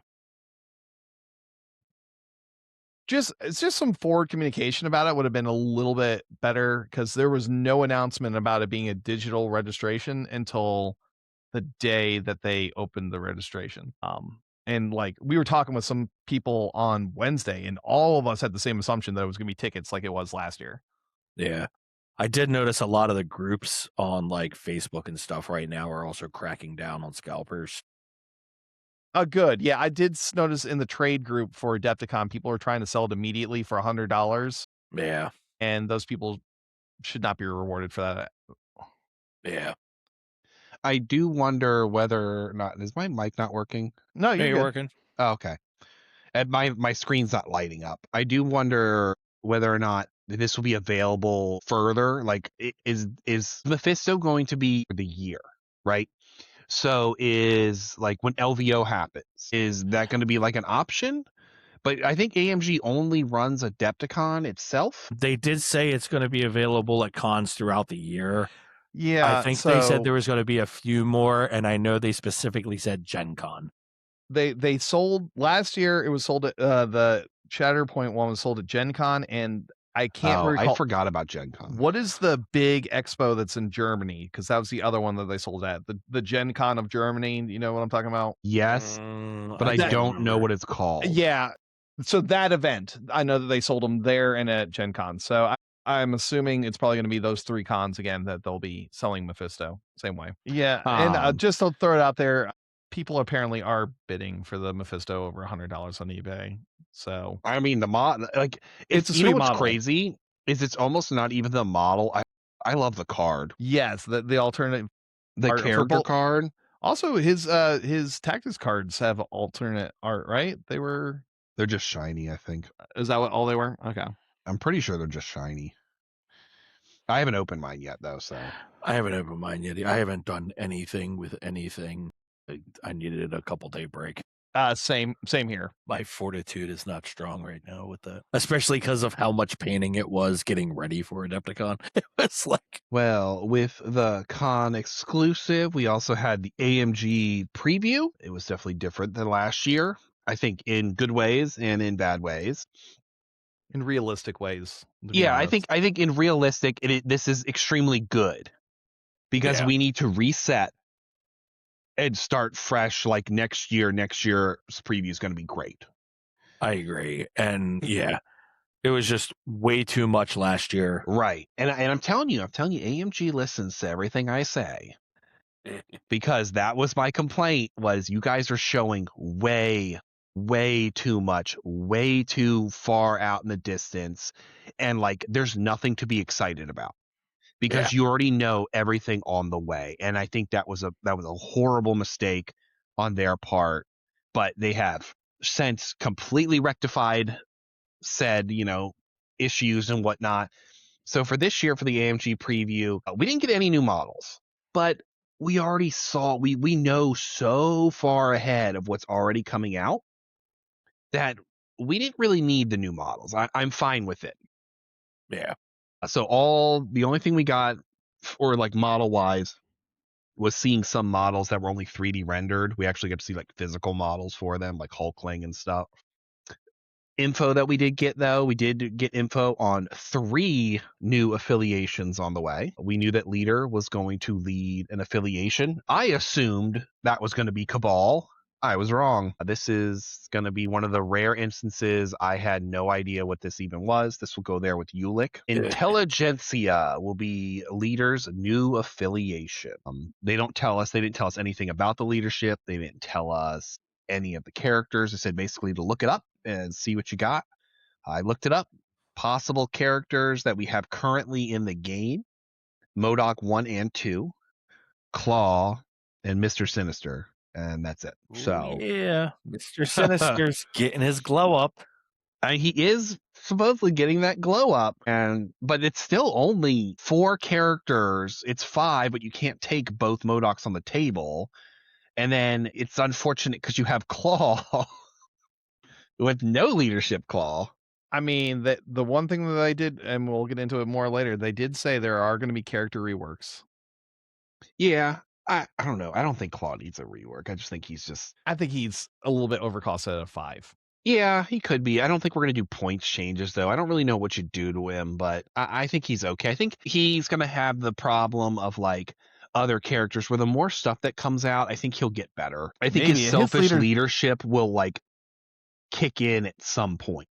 It's just some forward communication about it would have been a little bit better because there was no announcement about it being a digital registration until the day that they opened the registration. And like we were talking with some people on Wednesday, and all of us had the same assumption that it was going to be tickets like it was last year. Yeah. I did notice a lot of the groups on like Facebook and stuff right now are also cracking down on scalpers. Oh, good. Yeah, I did notice in the trade group for Adepticon, people are trying to sell it immediately for $100, Yeah. and those people should not be rewarded for that. Yeah. I do wonder whether or not is my mic not working? No, Yeah, you're you're good. working. Oh, okay. And my screen's not lighting up. I do wonder whether or not this will be available further. Like, is Mephisto going to be for the year, right? So is like when LVO happens, is that going to be like an option? But I think AMG only runs Adepticon itself. They did say it's going to be available at cons throughout the year. I Yeah, think they said so there was going to be a few more, and I know they specifically said Gen Con. they sold last year. It was sold at the Shatterpoint one was sold at Gen Con, and I can't Oh, I recall forgot about Gen Con. what is the big expo that's in Germany, because that was the other one that they sold at the Gen Con of Germany. You know what I'm talking about? Yes, but I can't don't know remember. what it's called. Yeah. So that event, I know that they sold them there and at Gen Con. So I'm assuming it's probably going to be those 3 cons again that they'll be selling Mephisto same way. Yeah, and just to throw it out there, people apparently are bidding for the Mephisto over $100 on eBay. So I mean, the mod, like, It's a you know sweet what's model. crazy is it's almost not even the model. I love the card, yes, the alternate the art for character both. card. Also, his tactics cards have alternate art, right? They're just shiny. I think Is that what all they were? Okay. I'm pretty sure they're just shiny. I haven't opened mine yet though, so I haven't opened mine yet. I haven't done anything with anything. I needed a couple day break. Same here. My fortitude is not strong right now with that, especially because of how much painting it was getting ready for Adepticon. It was like, well, with the con exclusive, we also had the AMG preview. It was definitely different than last year. I think in good ways and in bad ways. In realistic ways. To be Yeah, honest. I think in realistic, this is extremely good because Yeah. we need to reset and start fresh. Like next year, next year's preview is going to be great. I agree. And yeah, it was just way too much last year. Right. And I'm telling you, AMG listens to everything I say. Because that was my complaint was you guys are showing way too much, way too far out in the distance, and like there's nothing to be excited about because you already know everything on the way. And I think that was a horrible mistake on their part, but they have since completely rectified said, issues and whatnot. So for this year, for the AMG preview, we didn't get any new models, but we already saw, we know so far ahead of what's already coming out that we didn't really need the new models. I'm fine with it. Yeah. So the only thing we got for like model wise was seeing some models that were only 3D rendered. We actually get to see like physical models for them, like Hulkling and stuff. Info that we did get though, we did get info on 3 new affiliations on the way. We knew that Leader was going to lead an affiliation. I assumed that was going to be Cabal. I was wrong. This is going to be one of the rare instances I had no idea what this even was. This will go there with Ulick. Intelligentsia will be Leader's new affiliation. They didn't tell us anything about the leadership. They didn't tell us any of the characters. They said basically to look it up and see what you got. I looked it up. Possible characters that we have currently in the game: MODOK 1 and 2, Claw, and Mr. Sinister. And that's it. So yeah, Mr. Sinister's getting his glow up. he is supposedly getting that glow up, but it's still only 4 characters. It's 5, but you can't take both MODOKs on the table. And then it's unfortunate because you have Claw with no leadership Claw. I mean, the one thing that they did, and we'll get into it more later, they did say there are going to be character reworks. Yeah, I don't know. I don't think Claw needs a rework. I just think I think he's a little bit overcost at a 5. Yeah, he could be. I don't think we're going to do points changes, though. I don't really know what you do to him, but I think he's okay. I think he's going to have the problem of, like, other characters where the more stuff that comes out, I think he'll get better. I think his selfish leadership will, like, kick in at some point.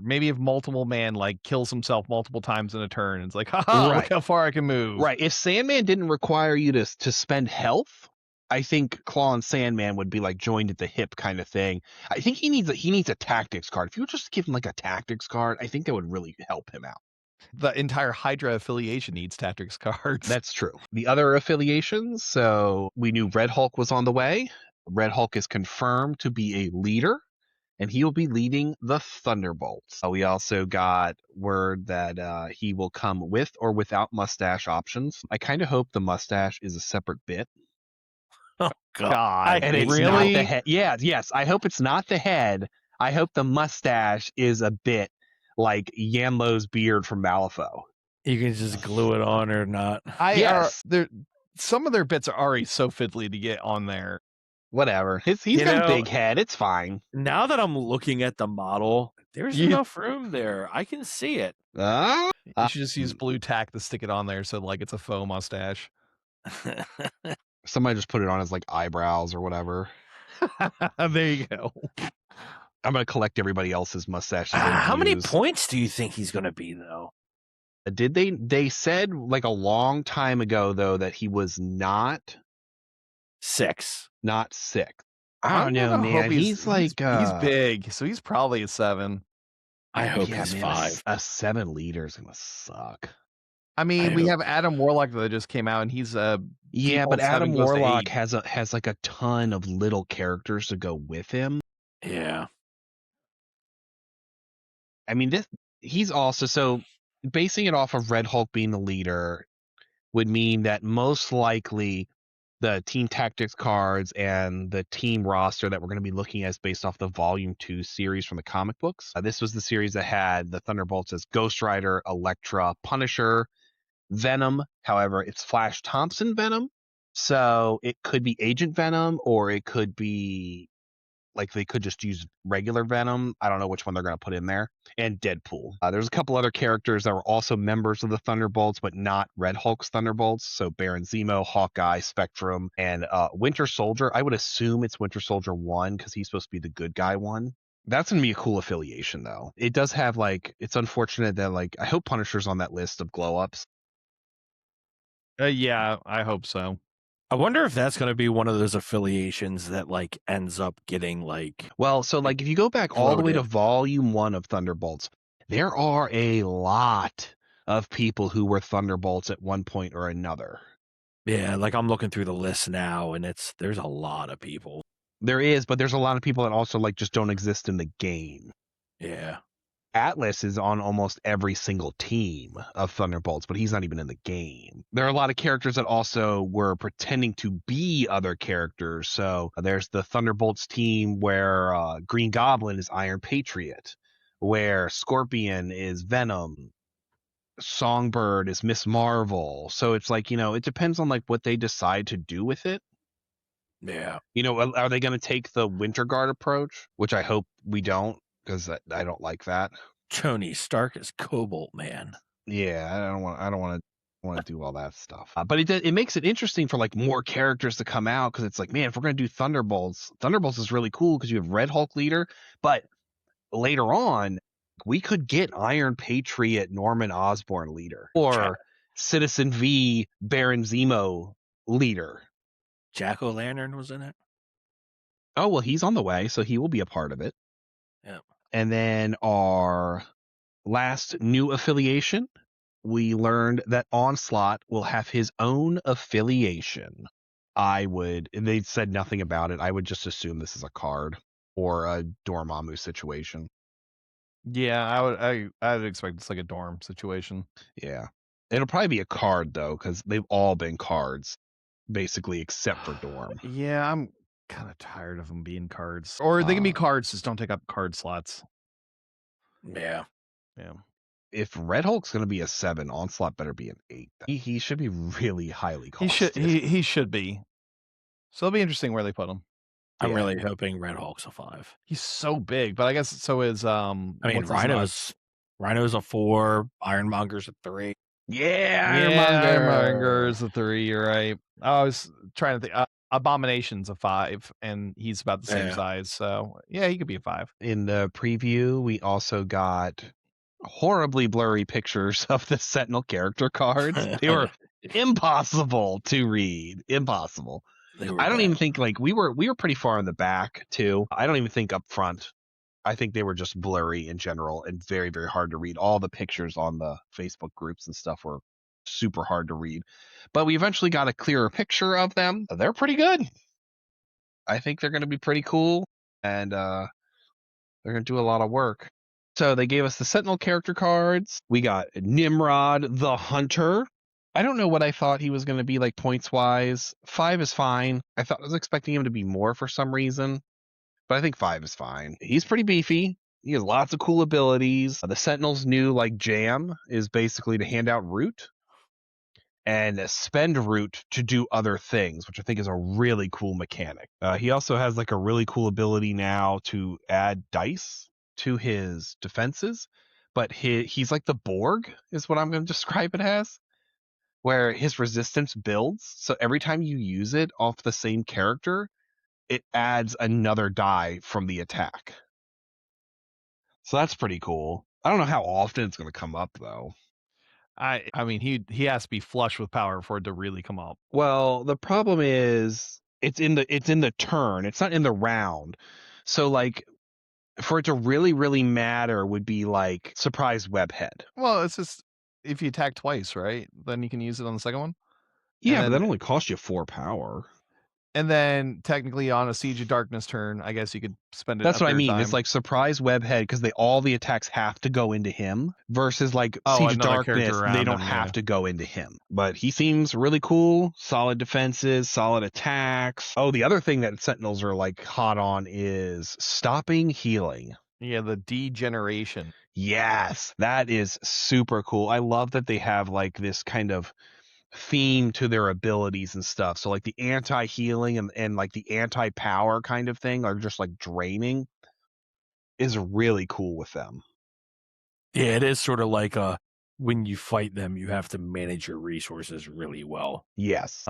Maybe if multiple man, like, kills himself multiple times in a turn, it's like, haha, look how far I can move. Right. If Sandman didn't require you to spend health, I think Claw and Sandman would be like joined at the hip kind of thing. I think he needs a tactics card. If you would just give him like a tactics card, I think that would really help him out. The entire Hydra affiliation needs tactics cards. That's true. The other affiliations, so we knew Red Hulk was on the way. Red Hulk is confirmed to be a leader, and he will be leading the Thunderbolts. We also got word that he will come with or without mustache options. I kind of hope the mustache is a separate bit. Oh God, And it's not the head. Yeah, yes. I hope it's not the head. I hope the mustache is a bit like Yanlo's beard from Malifaux. You can just glue it on or not. Yes. Some of their bits are already so fiddly to get on there. Whatever. He's got a big head. It's fine. Now that I'm looking at the model, there's enough room there. I can see it. You should just use blue tack to stick it on there so like it's a faux mustache. Somebody just put it on as like eyebrows or whatever. There you go. I'm gonna collect everybody else's mustaches. How many points do you think he's gonna be though? Did they said like a long time ago though that he was not 6. Not 6. I don't know, man. He's big, so he's probably a 7. I hope he's 5. A 7 leader is gonna suck. I mean, we have Adam Warlock that just came out, and he's a but Adam Warlock has like a ton of little characters to go with him. Yeah. I mean, he's also so basing it off of Red Hulk being the leader would mean that most likely the team tactics cards and the team roster that we're going to be looking at is based off the Volume 2 series from the comic books. This was the series that had the Thunderbolts as Ghost Rider, Elektra, Punisher, Venom. However, it's Flash Thompson Venom. So it could be Agent Venom, or it could be like they could just use regular Venom. I don't know which one they're going to put in there. And Deadpool. There's a couple other characters that were also members of the Thunderbolts, but not Red Hulk's Thunderbolts. So Baron Zemo, Hawkeye, Spectrum, and Winter Soldier. I would assume it's Winter Soldier 1 because he's supposed to be the good guy one. That's going to be a cool affiliation, though. It does have like, it's unfortunate that like, I hope Punisher's on that list of glow-ups. Yeah, I hope so. I wonder if that's going to be one of those affiliations that like ends up getting like. Well, so like if you go back all the way to Volume 1 of Thunderbolts, there are a lot of people who were Thunderbolts at one point or another. Yeah, like I'm looking through the list now, and there's a lot of people. There is, but there's a lot of people that also like just don't exist in the game. Yeah. Atlas is on almost every single team of Thunderbolts, but he's not even in the game. There are a lot of characters that also were pretending to be other characters. So there's the Thunderbolts team where Green Goblin is Iron Patriot, where Scorpion is Venom, Songbird is Miss Marvel. So it's like, it depends on like what they decide to do with it. Yeah. Are they going to take the Winter Guard approach, which I hope we don't, because I don't like that. Tony Stark is Cobalt Man. Yeah, I don't want to do all that stuff. But it makes it interesting for like more characters to come out, because it's like, man, if we're going to do Thunderbolts is really cool because you have Red Hulk leader, but later on we could get Iron Patriot Norman Osborn leader, or Citizen V Baron Zemo leader. Jack-O-Lantern was in it. Oh, well, he's on the way, so he will be a part of it. Yeah. And then our last new affiliation, we learned that Onslaught will have his own affiliation. They said nothing about it. I would just assume this is a card or a Dormammu situation. Yeah, I would expect it's like a Dorm situation. Yeah. It'll probably be a card, though, because they've all been cards, basically, except for Dorm. Yeah, I'm kind of tired of them being cards. Or they can be cards, just don't take up card slots. Yeah. Yeah. If Red Hulk's going to be a 7, Onslaught better be an 8. He should be really highly costed. He should be. So it'll be interesting where they put him. I'm really hoping Red Hulk's a 5. He's so big, but I guess so is I mean, Rhino's a 4, Ironmonger's a 3. Ironmonger's a 3, you're right. I was trying to think. Abomination's a 5, and he's about the same size, so yeah, he could be a 5. In the preview, we also got horribly blurry pictures of the Sentinel character cards. They were impossible to read. Impossible. They were I don't bad. even think like we were pretty far in the back too. I don't even think up front. I think they were just blurry in general and very, very hard to read. All the pictures on the Facebook groups and stuff were super hard to read. But we eventually got a clearer picture of them. They're pretty good. I think they're going to be pretty cool, and they're going to do a lot of work. So they gave us the Sentinel character cards. We got Nimrod the Hunter. I don't know what I thought he was going to be like points wise. 5 is fine. I was expecting him to be more for some reason, but I think 5 is fine. He's pretty beefy. He has lots of cool abilities. The Sentinel's new like jam is basically to hand out root and spend root to do other things, which I think is a really cool mechanic. He also has like a really cool ability now to add dice to his defenses, but he's like the Borg is what I'm going to describe it as, where his resistance builds. So every time you use it off the same character, it adds another die from the attack. So that's pretty cool. I don't know how often it's going to come up though. I mean, he has to be flush with power for it to really come up. Well, the problem is it's in the turn. It's not in the round. So like for it to really, really matter would be like surprise webhead. Well, it's just if you attack twice, right? Then you can use it on the second one. Yeah, but then that only costs you 4 power. And then technically on a Siege of Darkness turn, I guess you could spend it That's a what I third mean. time. It's like surprise webhead because all the attacks have to go into him versus like Siege of another character Darkness, they around don't him, have yeah. to go into him. But he seems really cool. Solid defenses, solid attacks. Oh, the other thing that Sentinels are like hot on is stopping healing. Yeah, the degeneration. Yes, that is super cool. I love that they have like this kind of theme to their abilities and stuff. So like the anti-healing and like the anti-power kind of thing are just like draining is really cool with them. Yeah, it is sort of like when you fight them, you have to manage your resources really well. Yes.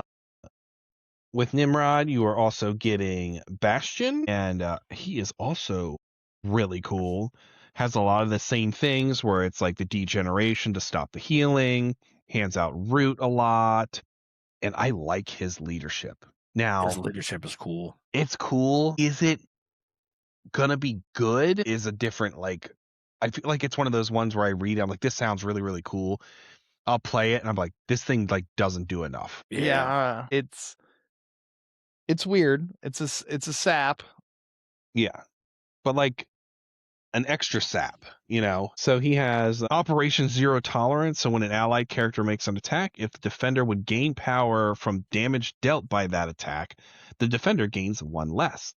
With Nimrod, you are also getting Bastion, and he is also really cool. Has a lot of the same things where it's like the degeneration to stop the healing, hands out root a lot, and I like his leadership. Now, His leadership is cool. It's cool. Is it gonna be good? Is a different like. I feel like it's one of those ones where I read, I'm like, this sounds really, really cool. I'll play it, and I'm like, this thing like doesn't do enough. Yeah, it's weird. It's a sap. Yeah, but like an extra sap, you know. So he has Operation Zero Tolerance. So when an allied character makes an attack, if the defender would gain power from damage dealt by that attack, the defender gains 1 less.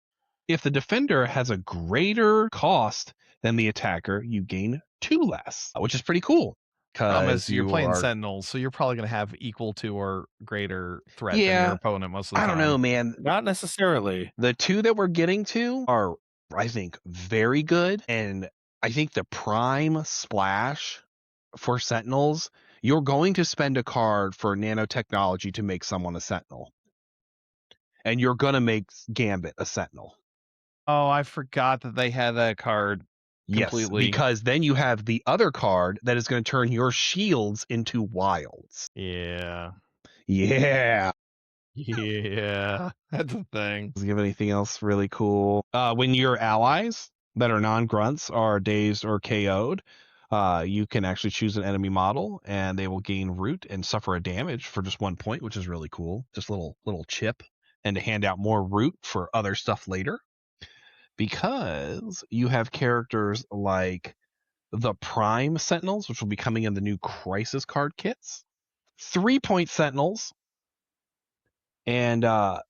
If the defender has a greater cost than the attacker, you gain 2 less, which is pretty cool. Problem is Because you're playing Sentinels, so you're probably going to have equal to or greater threat than your opponent most of the time. I don't know, man. Not necessarily. The 2 that we're getting to are, I think, very good. And I think the prime splash for Sentinels, you're going to spend a card for nanotechnology to make someone a Sentinel. And you're going to make Gambit a Sentinel. Oh, I forgot that they had that card. Completely. Yes, because then you have the other card that is going to turn your shields into wilds. Yeah. Yeah. Yeah. That's a thing. Does it give anything else really cool? When your allies that are non-grunts are dazed or KO'd, you can actually choose an enemy model and they will gain root and suffer a damage for just 1 point, which is really cool. Just little chip, and to hand out more root for other stuff later. Because you have characters like the Prime Sentinels, which will be coming in the new Crisis card kits. 3-point Sentinels. And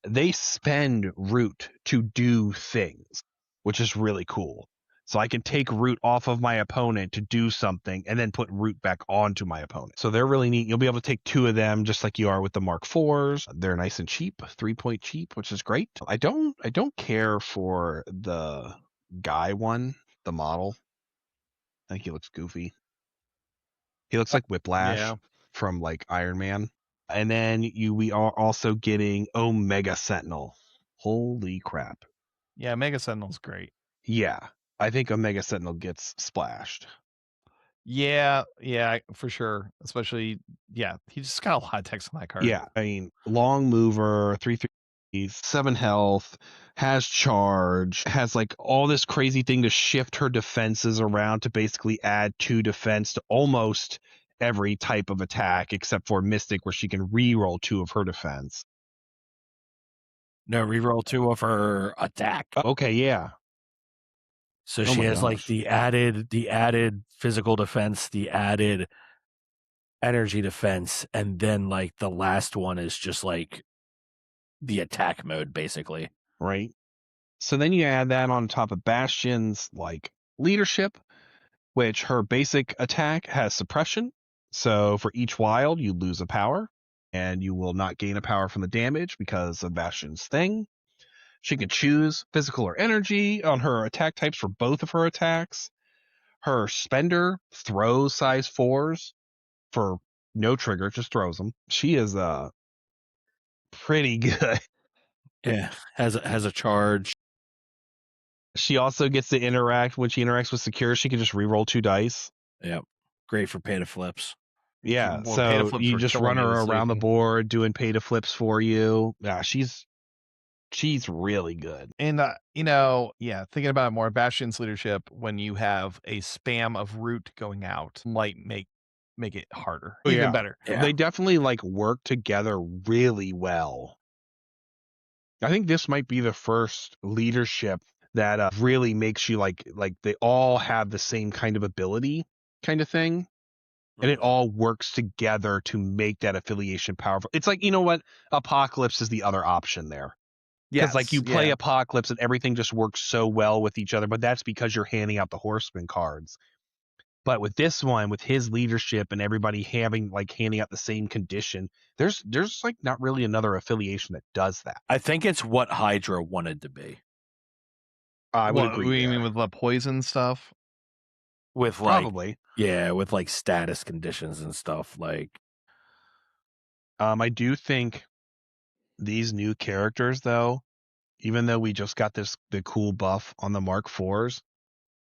they spend root to do things, which is really cool. So I can take root off of my opponent to do something and then put root back onto my opponent. So they're really neat. You'll be able to take 2 of them just like you are with the Mark IVs. They're nice and cheap, 3-point cheap, which is great. I don't care for the guy one, the model. I think he looks goofy. He looks like Whiplash from like Iron Man. And then we are also getting Omega Sentinel. Holy crap. Yeah, Mega Sentinel's great. Yeah. I think Omega Sentinel gets splashed. Yeah, for sure. Especially, he just got a lot of text on that card. Yeah. I mean, long mover, 3/3 He's 7 health, has charge, has like all this crazy thing to shift her defenses around to basically add 2 defense to almost every type of attack except for Mystic, where she can re-roll 2 of her defense. No, reroll 2 of her attack. Okay, yeah. So Oh she my has like gosh. the added physical defense, the added energy defense, and then like the last one is just like the attack mode, basically. Right. So then you add that on top of Bastion's like leadership, which her basic attack has suppression. So for each wild, you lose a power, and you will not gain a power from the damage because of Bastion's thing. She can choose physical or energy on her attack types for both of her attacks. Her spender throws size 4s for no trigger, just throws them. She is pretty good. Yeah, has a charge. She also gets to interact when she interacts with secure. She can just re-roll 2 dice. Yep, great for pay to flips. Yeah, Well, pay to so flips you for just killing run you her this around the season. board doing pay to flips for you. Yeah, she's really good. And thinking about it more, Bastion's leadership, when you have a spam of root going out, might make it harder, Oh, even yeah. better. Yeah. They definitely like work together really well. I think this might be the first leadership that really makes you like they all have the same kind of ability kind of thing. And it all works together to make that affiliation powerful. It's like, you know what? Apocalypse is the other option there. Because like you play Apocalypse and everything just works so well with each other, but that's because you're handing out the Horseman cards. But with this one, with his leadership and everybody having like handing out the same condition, there's like not really another affiliation that does that. I think it's what Hydra wanted to be. I would What, agree. you There. mean with the poison stuff? With like Probably. yeah, with like status conditions and stuff. Like I do think these new characters, though, even though we just got the cool buff on the Mark IVs,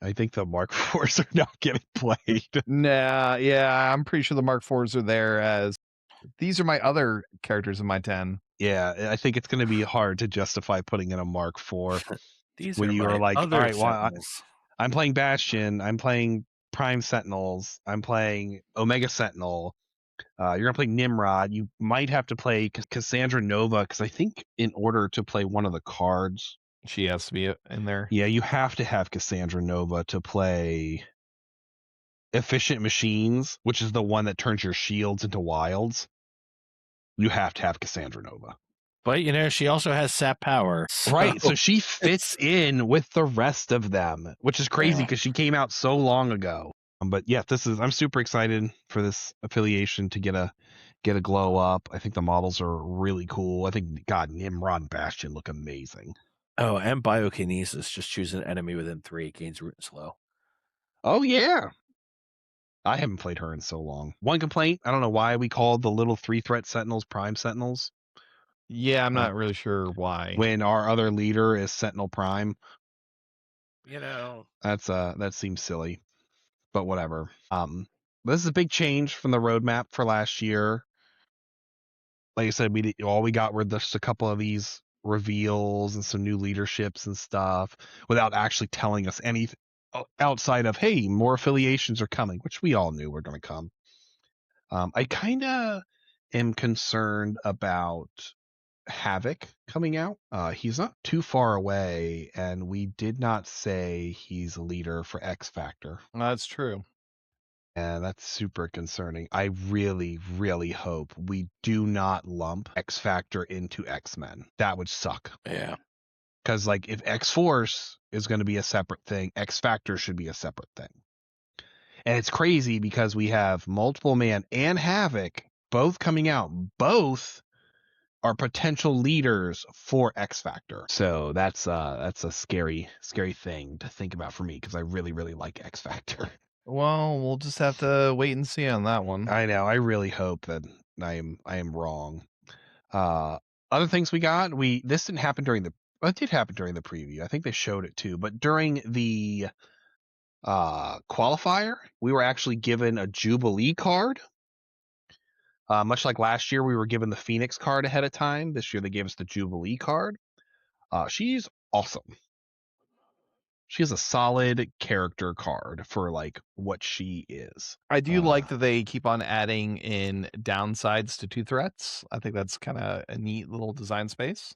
I think the Mark IVs are now getting played. Nah, yeah, I'm pretty sure the Mark IVs are there as these are my other characters in my 10. Yeah, I think it's going to be hard to justify putting in a Mark IV these when are you my are like, all other right, well, Sentinels. I'm playing Bastion, I'm playing Prime Sentinels, I'm playing Omega Sentinel. You're gonna play Nimrod. You might have to play Cassandra Nova because I think in order to play one of the cards, She has to be in there. yeah, you have to have Cassandra Nova to play Efficient Machines, which is the one that turns your shields into wilds. You have to have Cassandra Nova. But you know, she also has sap power. Right, so she fits in with the rest of them, which is crazy because she came out so long ago. But yeah, I'm super excited for this affiliation to get a glow up. I think the models are really cool. I think God, Nimrod and Bastion look amazing. Oh, and biokinesis. Just choose an enemy within 3, gains root and slow. Oh yeah. I haven't played her in so long. One complaint, I don't know why we called the little 3-threat sentinels Prime Sentinels. Yeah, I'm not really sure why. When our other leader is Sentinel Prime. You know, that seems silly. But whatever. This is a big change from the roadmap for last year. Like I said, all we got were just a couple of these reveals and some new leaderships and stuff without actually telling us anything outside of, hey, more affiliations are coming, which we all knew were going to come. I kind of am concerned about Havoc coming out. He's not too far away, and we did not say he's a leader for X Factor. That's true. And that's super concerning. I really, really hope we do not lump X Factor into X-Men. That would suck. yeah. Because, like, if X-Force is going to be a separate thing, X Factor should be a separate thing. And it's crazy because we have Multiple Man and Havoc both coming out. Both are potential leaders for X Factor. So that's a scary, scary thing to think about for me because I really, really like X Factor. Well, we'll just have to wait and see on that one. I know. I really hope that I am wrong. Other things we got, this didn't happen during it did happen during the preview. I think they showed it too, but during the qualifier, we were actually given a Jubilee card. Much like last year, we were given the Phoenix card ahead of time. This year, they gave us the Jubilee card. She's awesome. She has a solid character card for like what she is. I do like that they keep on adding in downsides to 2 threats. I think that's kind of a neat little design space.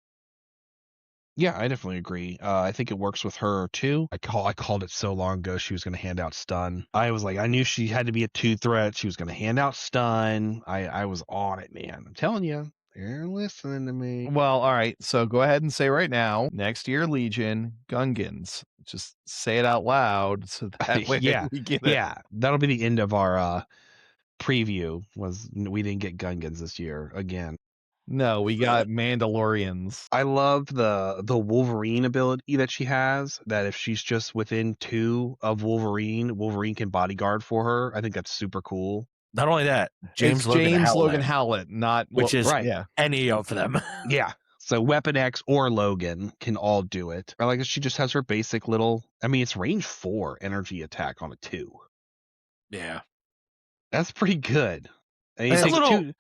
Yeah, I definitely agree. I think it works with her too. I called it so long ago she was going to hand out stun. I was like, I knew she had to be a 2 threat. She was going to hand out stun. I was on it, man. I'm telling you, they're listening to me. Well, all right. So go ahead and say right now, next year Legion Gungans. Just say it out loud so that way Yeah, we get it. yeah, that'll be the end of our preview. Was we didn't get Gungans this year again. No, we got Mandalorians. I love the Wolverine ability that she has, that if she's just within 2 of Wolverine can bodyguard for her. I think that's super cool. Not only that, It's James Logan Howlett, not which is right. Yeah. any of them. Yeah. So Weapon X or Logan can all do it. I like that she just has her basic little, I mean, it's range 4 energy attack on a 2. Yeah. That's pretty good. And you It's a take little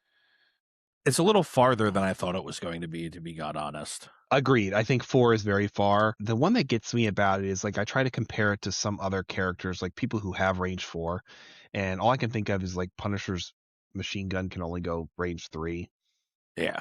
it's a little farther than I thought it was going to be God honest. Agreed. I think 4 is very far. The one that gets me about it is like I try to compare it to some other characters, like people who have range 4, and all I can think of is like Punisher's machine gun can only go range 3. Yeah.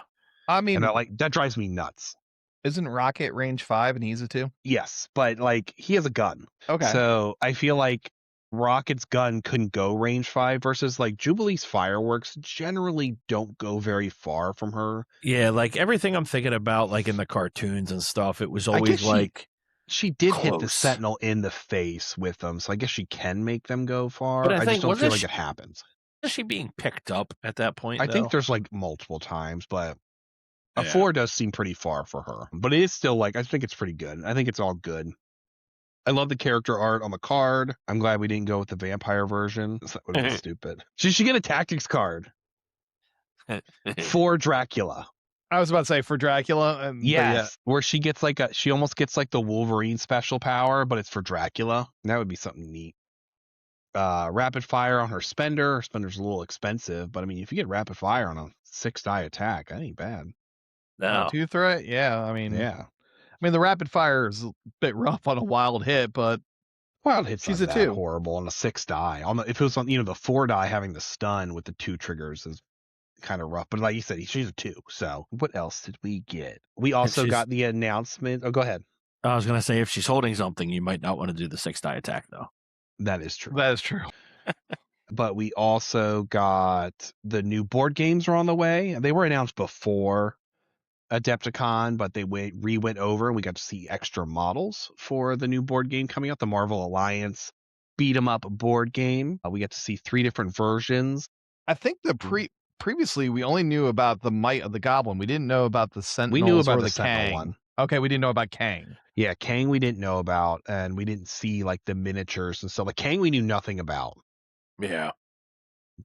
I mean, And that drives me nuts. Isn't Rocket range 5 and he's a 2? Yes, but like he has a gun. Okay. So I feel like Rocket's gun couldn't go range 5 versus like Jubilee's fireworks generally don't go very far from her. Yeah, like everything I'm thinking about, like in the cartoons and stuff, it was I always guess like she did hit the close. Sentinel in the face with them, so I guess she can make them go far. But I I think- just don't feel wasn't like she- it happens. is she being picked up at that point? I think though? there's like multiple times, but a Yeah. 4 does seem pretty far for her. But it is still like, I think it's pretty good. I think it's all good. I love the character art on the card. I'm glad we didn't go with the vampire version. That would have been stupid. She should get a tactics card for Dracula. I was about to say for Dracula. Yes, where she gets like she almost gets like the Wolverine special power, but it's for Dracula. That would be something neat. Rapid fire on her spender. Her spender's a little expensive, but I mean, if you get rapid fire on a 6-die attack, that ain't bad. No. 2 threat? Yeah, I mean, Yeah, the rapid fire is a bit rough on a wild hit, but wild hits. She's not a that 2. horrible on a 6-die. If it was on the 4-die, having the stun with the 2 triggers is kind of rough. But like you said, she's a 2. So what else did we get? We also got the announcement. Oh, go ahead. I was gonna say if she's holding something, you might not want to do the 6-die attack though. That is true. That is true. But we also got the new board games are on the way. They were announced before Adepticon, but they went over and we got to see extra models for the new board game coming out, the Marvel Alliance beat 'em up board game. We get to see 3 different versions. I think previously we only knew about the Might of the Goblin. We didn't know about the Sentinels We knew about or the the Sentinel Kang. one. Okay, we didn't know about Kang. Yeah, Kang we didn't know about, and we didn't see like the miniatures and stuff. Like Kang we knew nothing about. Yeah.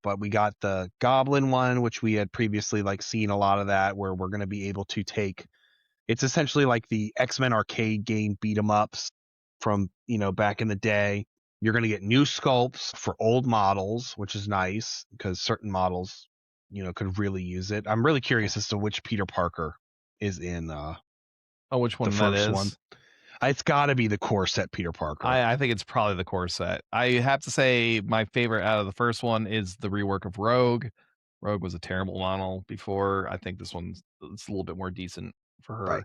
But we got the Goblin one, which we had previously like seen a lot of that, where we're going to be able to take. It's essentially like the X-Men arcade game beat 'em ups from back in the day. You're going to get new sculpts for old models, which is nice because certain models, could really use it. I'm really curious as to which Peter Parker is in. Which one the that first is? one. It's got to be the core set Peter Parker. I think it's probably the core set. I have to say my favorite out of the first one is the rework of Rogue. Rogue was a terrible model before. I think this one's it's a little bit more decent for her. Right,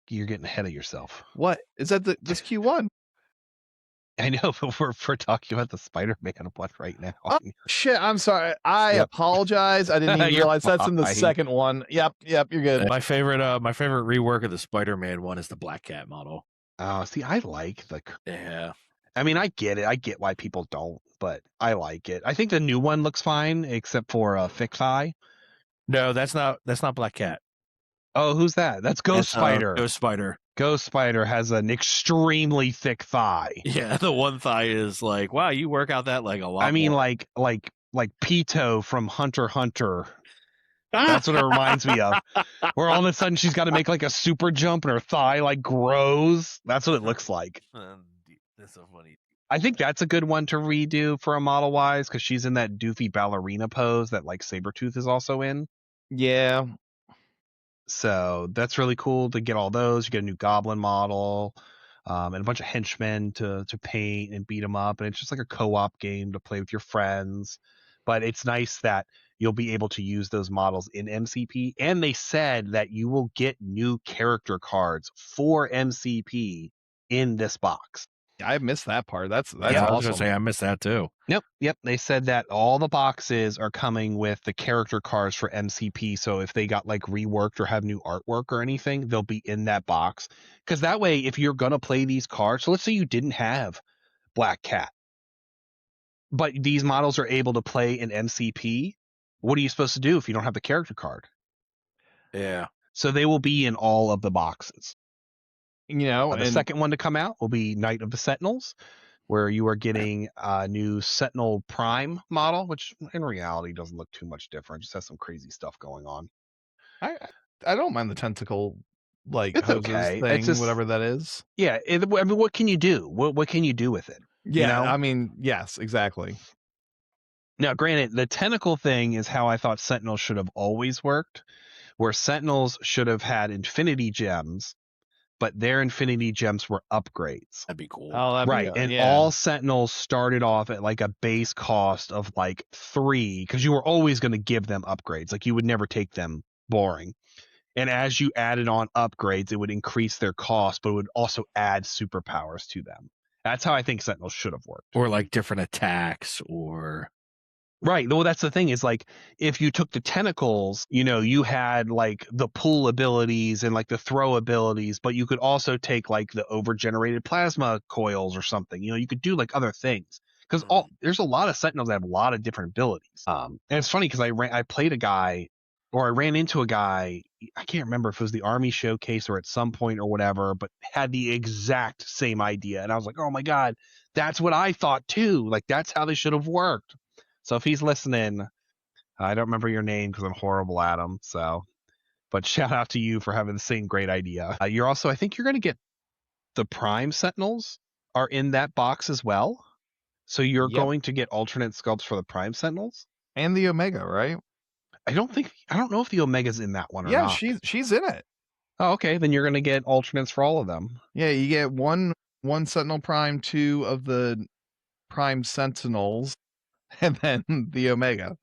you're getting ahead of yourself. What is that? This Q1? I know, but we're talking about the Spider-Man one right now. Oh, shit, I'm sorry. I Yep. apologize. I didn't even You're realize that's in the fine. second one. Yep, you're good. My favorite rework of the Spider-Man one is the Black Cat model. Oh, see, I like the. Yeah. I mean, I get it. I get why people don't, but I like it. I think the new one looks fine, except for Thick Thigh. No, that's not Black Cat. Oh, who's that? That's Ghost Spider. Ghost Spider. Ghost Spider has an extremely thick thigh. Yeah, the one thigh is like, wow, you work out that leg a lot. I mean, more. like Pito from Hunter x Hunter. That's what it reminds me of. Where all of a sudden she's got to make like a super jump and her thigh like grows. That's what it looks like. That's so funny. I think that's a good one to redo for a model wise because she's in that doofy ballerina pose that like Sabretooth is also in. Yeah. So that's really cool to get all those. You get a new Goblin model, and a bunch of henchmen to paint and beat them up, and it's just like a co-op game to play with your friends. But it's nice that you'll be able to use those models in MCP, and they said that you will get new character cards for MCP in this box. I missed that part. That's I was gonna awesome. say I missed that too. Yep. They said that all the boxes are coming with the character cards for MCP. So if they got like reworked or have new artwork or anything, they'll be in that box. Because that way, if you're gonna play these cards, so let's say you didn't have Black Cat, but these models are able to play in MCP. What are you supposed to do if you don't have the character card? Yeah. So they will be in all of the boxes. You know, The and second one to come out will be Night of the Sentinels, where you are getting a new Sentinel Prime model, which in reality doesn't look too much different. Just has some crazy stuff going on. I don't mind the tentacle like It's hoses okay. thing, It's just whatever that is. yeah. I mean, what can you do? What can you do with it? Yeah, You know? I mean, yes, exactly. Now, granted, the tentacle thing is how I thought Sentinels should have always worked, where Sentinels should have had Infinity Gems, but their Infinity Gems were upgrades. That'd be cool. Oh, that'd Right. be, And yeah. all Sentinels started off at like a base cost of like 3, because you were always going to give them upgrades. Like you would never take them boring. And as you added on upgrades, it would increase their cost, but it would also add superpowers to them. That's how I think Sentinels should have worked. Or like different attacks or Right. Well, that's the thing is like if you took the tentacles, you know, you had like the pull abilities and like the throw abilities, but you could also take like the overgenerated plasma coils or something. You know, you could do like other things because there's a lot of Sentinels that have a lot of different abilities. And it's funny because I played a guy or I ran into a guy. I can't remember if it was the Army Showcase or at some point or whatever, but had the exact same idea, and I was like, oh my god, that's what I thought too. Like that's how they should have worked. So if he's listening, I don't remember your name because I'm horrible at them. So, but shout out to you for having the same great idea. You're also, I think you're going to get the Prime Sentinels are in that box as well. So you're Yep. going to get alternate sculpts for the Prime Sentinels. And the Omega, right? I don't know if the Omega's in that one or Yeah, not. she's in it. Oh, okay. Then you're going to get alternates for all of them. Yeah, you get one Sentinel Prime, 2 of the Prime Sentinels, and then the Omega.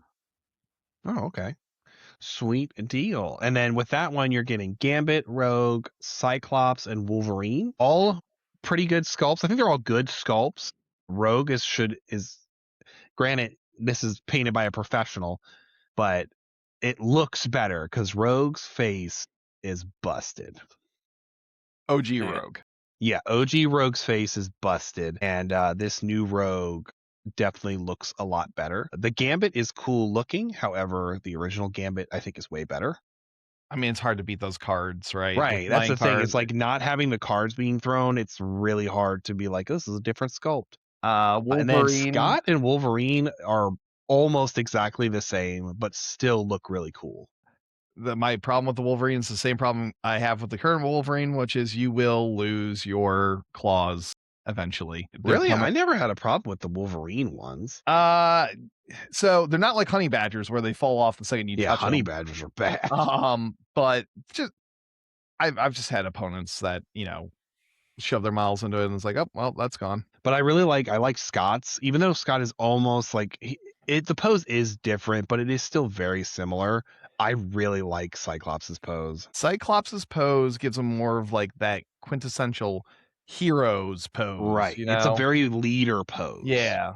Oh, okay. Sweet deal. And then with that one, you're getting Gambit, Rogue, Cyclops, and Wolverine. All pretty good sculpts. I think they're all good sculpts. Rogue is granted, this is painted by a professional, but it looks better because Rogue's face is busted. OG Rogue. Yeah, OG Rogue's face is busted, and this new Rogue definitely looks a lot better. The Gambit is cool looking, however, the original Gambit I think is way better. I mean, it's hard to beat those cards, right? Right, that's the thing. It's like not having the cards being thrown. It's really hard to be like, this is a different sculpt. Wolverine. And then Scott and Wolverine are almost exactly the same, but still look really cool. My problem with the Wolverine is the same problem I have with the current Wolverine, which is you will lose your claws eventually. Really? I never had a problem with the Wolverine ones. So they're not like honey badgers where they fall off the second you touch honey them. badgers are bad. But just I've just had opponents that, you know, shove their miles into it and it's like, oh well, that's gone. But I like Scott's, even though Scott is almost like the pose is different, but it is still very similar. I really like Cyclops' pose. Cyclops' pose gives him more of like that quintessential hero's pose. Right. You know? It's a very leader pose. Yeah.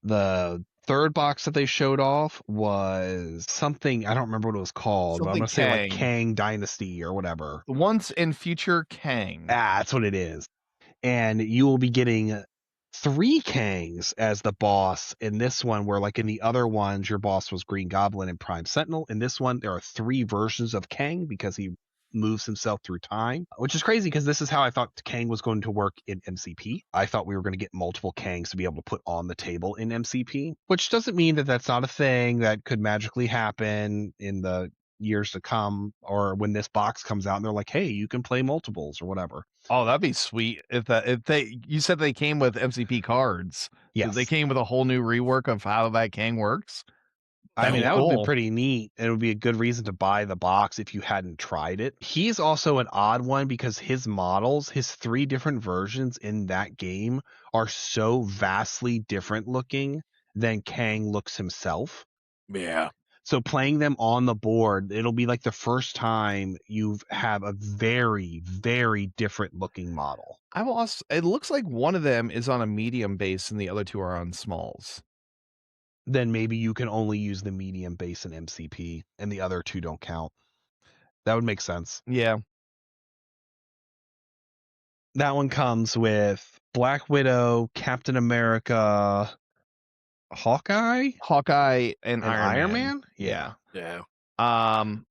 The third box that they showed off was something, I don't remember what it was called, but I'm going to say like Kang Dynasty or whatever. Once in Future Kang. That's what it is. And you will be getting 3 Kangs as the boss in this one, where like in the other ones, your boss was Green Goblin and Prime Sentinel. In this one, there are 3 versions of Kang because he moves himself through time, which is crazy because this is how I thought Kang was going to work in MCP. I thought we were going to get multiple Kangs to be able to put on the table in MCP, which doesn't mean that that's not a thing that could magically happen in the years to come, or when this box comes out and they're like, hey, you can play multiples or whatever. Oh, that'd be sweet you said they came with MCP cards. Yes. They came with a whole new rework of how that Kang works. I mean, That'd be that would be cool. pretty neat. It would be a good reason to buy the box if you hadn't tried it. He's also an odd one because his models, his 3 different versions in that game, are so vastly different looking than Kang looks himself. Yeah. So playing them on the board, it'll be like the first time you have a very, very different looking model. It looks like one of them is on a medium base and the other 2 are on smalls. Then maybe you can only use the medium base in MCP and the other 2 don't count. That would make sense. Yeah. That one comes with Black Widow, Captain America, Hawkeye, and and Iron Man. Yeah. I'm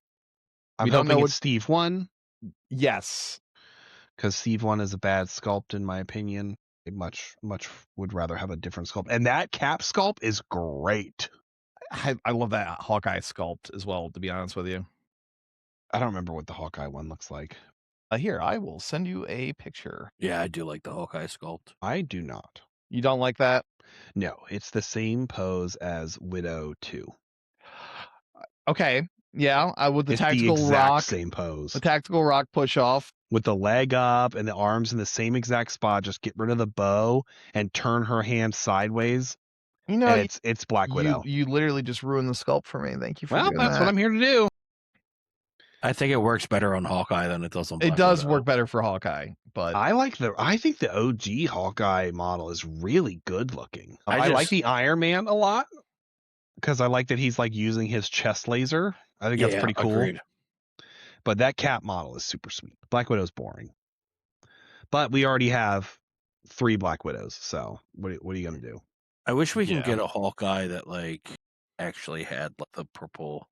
We don't hoping know it's Steve 1 Yes. because Steve 1 is a bad sculpt in my opinion. I much would rather have a different sculpt. And that Cap sculpt is great. I love that Hawkeye sculpt as well, to be honest with you. I don't remember what the Hawkeye one looks like. Here, I will send you a picture. Yeah, I do like the Hawkeye sculpt. I do not. You don't like that? No, it's the same pose as Widow 2. Okay. Yeah, with the It's tactical the exact rock, same pose. the tactical rock push off. With the leg up and the arms in the same exact spot, just get rid of the bow and turn her hand sideways. You know, And it's Black Widow. you literally just ruined the sculpt for me. Thank you for doing Well, that's that. what I'm here to do. I think it works better on Hawkeye than it does on Black It does Widow. work better for Hawkeye, but I think the OG Hawkeye model is really good looking. I like just- the Iron Man a lot because I like that he's like using his chest laser. I think that's Yeah, pretty cool. agreed. But that Cap model is super sweet. Black Widow's boring. But we already have 3 Black Widows, so what are you gonna do? I wish we can Yeah. get a Hawkeye that like actually had like, the purple.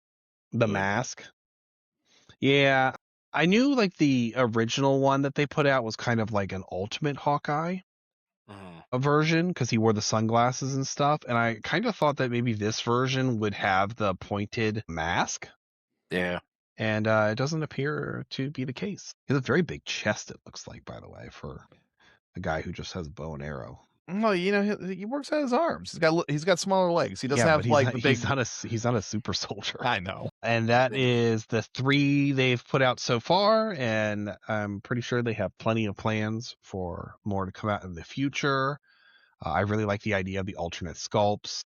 The hood. mask. Yeah, I knew like the original one that they put out was kind of like an ultimate Hawkeye version because he wore the sunglasses and stuff, and I kind of thought that maybe this version would have the pointed mask, Yeah. and it doesn't appear to be the case. He has a very big chest, it looks like, by the way, for a guy who just has bow and arrow. well, you know, he works out his arms. He's got smaller legs. He doesn't Yeah, have but like the big. he's not a super soldier. I know. And that is the 3 they've put out so far, and I'm pretty sure they have plenty of plans for more to come out in the future. I really like the idea of the alternate sculpts.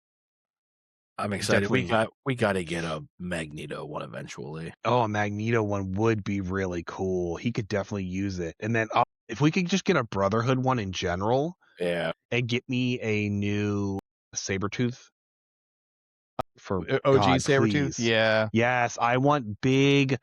I'm excited. Definitely. We got to get a Magneto one eventually. Oh, a Magneto one would be really cool. He could definitely use it. And then if we could just get a Brotherhood one in general, Yeah. and get me a new Sabretooth for OG God, Sabretooth. please. Yeah. Yes, I want big,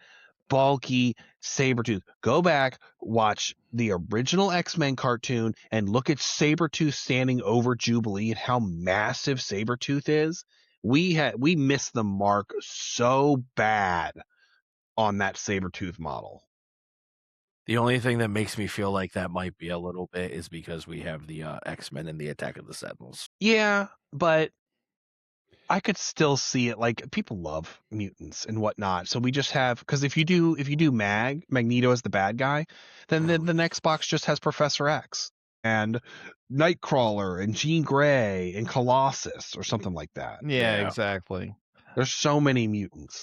bulky Sabretooth. Go back, watch the original X-Men cartoon, and look at Sabretooth standing over Jubilee and how massive Sabretooth is. We missed the mark so bad on that Sabretooth model. The only thing that makes me feel like that might be a little bit is because we have the X-Men and the Attack of the Sentinels. Yeah, but I could still see it. Like, people love mutants and whatnot, so we just have, because if you do Magneto as the bad guy, then the next box just has Professor X and Nightcrawler and Jean Grey and Colossus or something like that. Yeah, Yeah. exactly. There's so many mutants.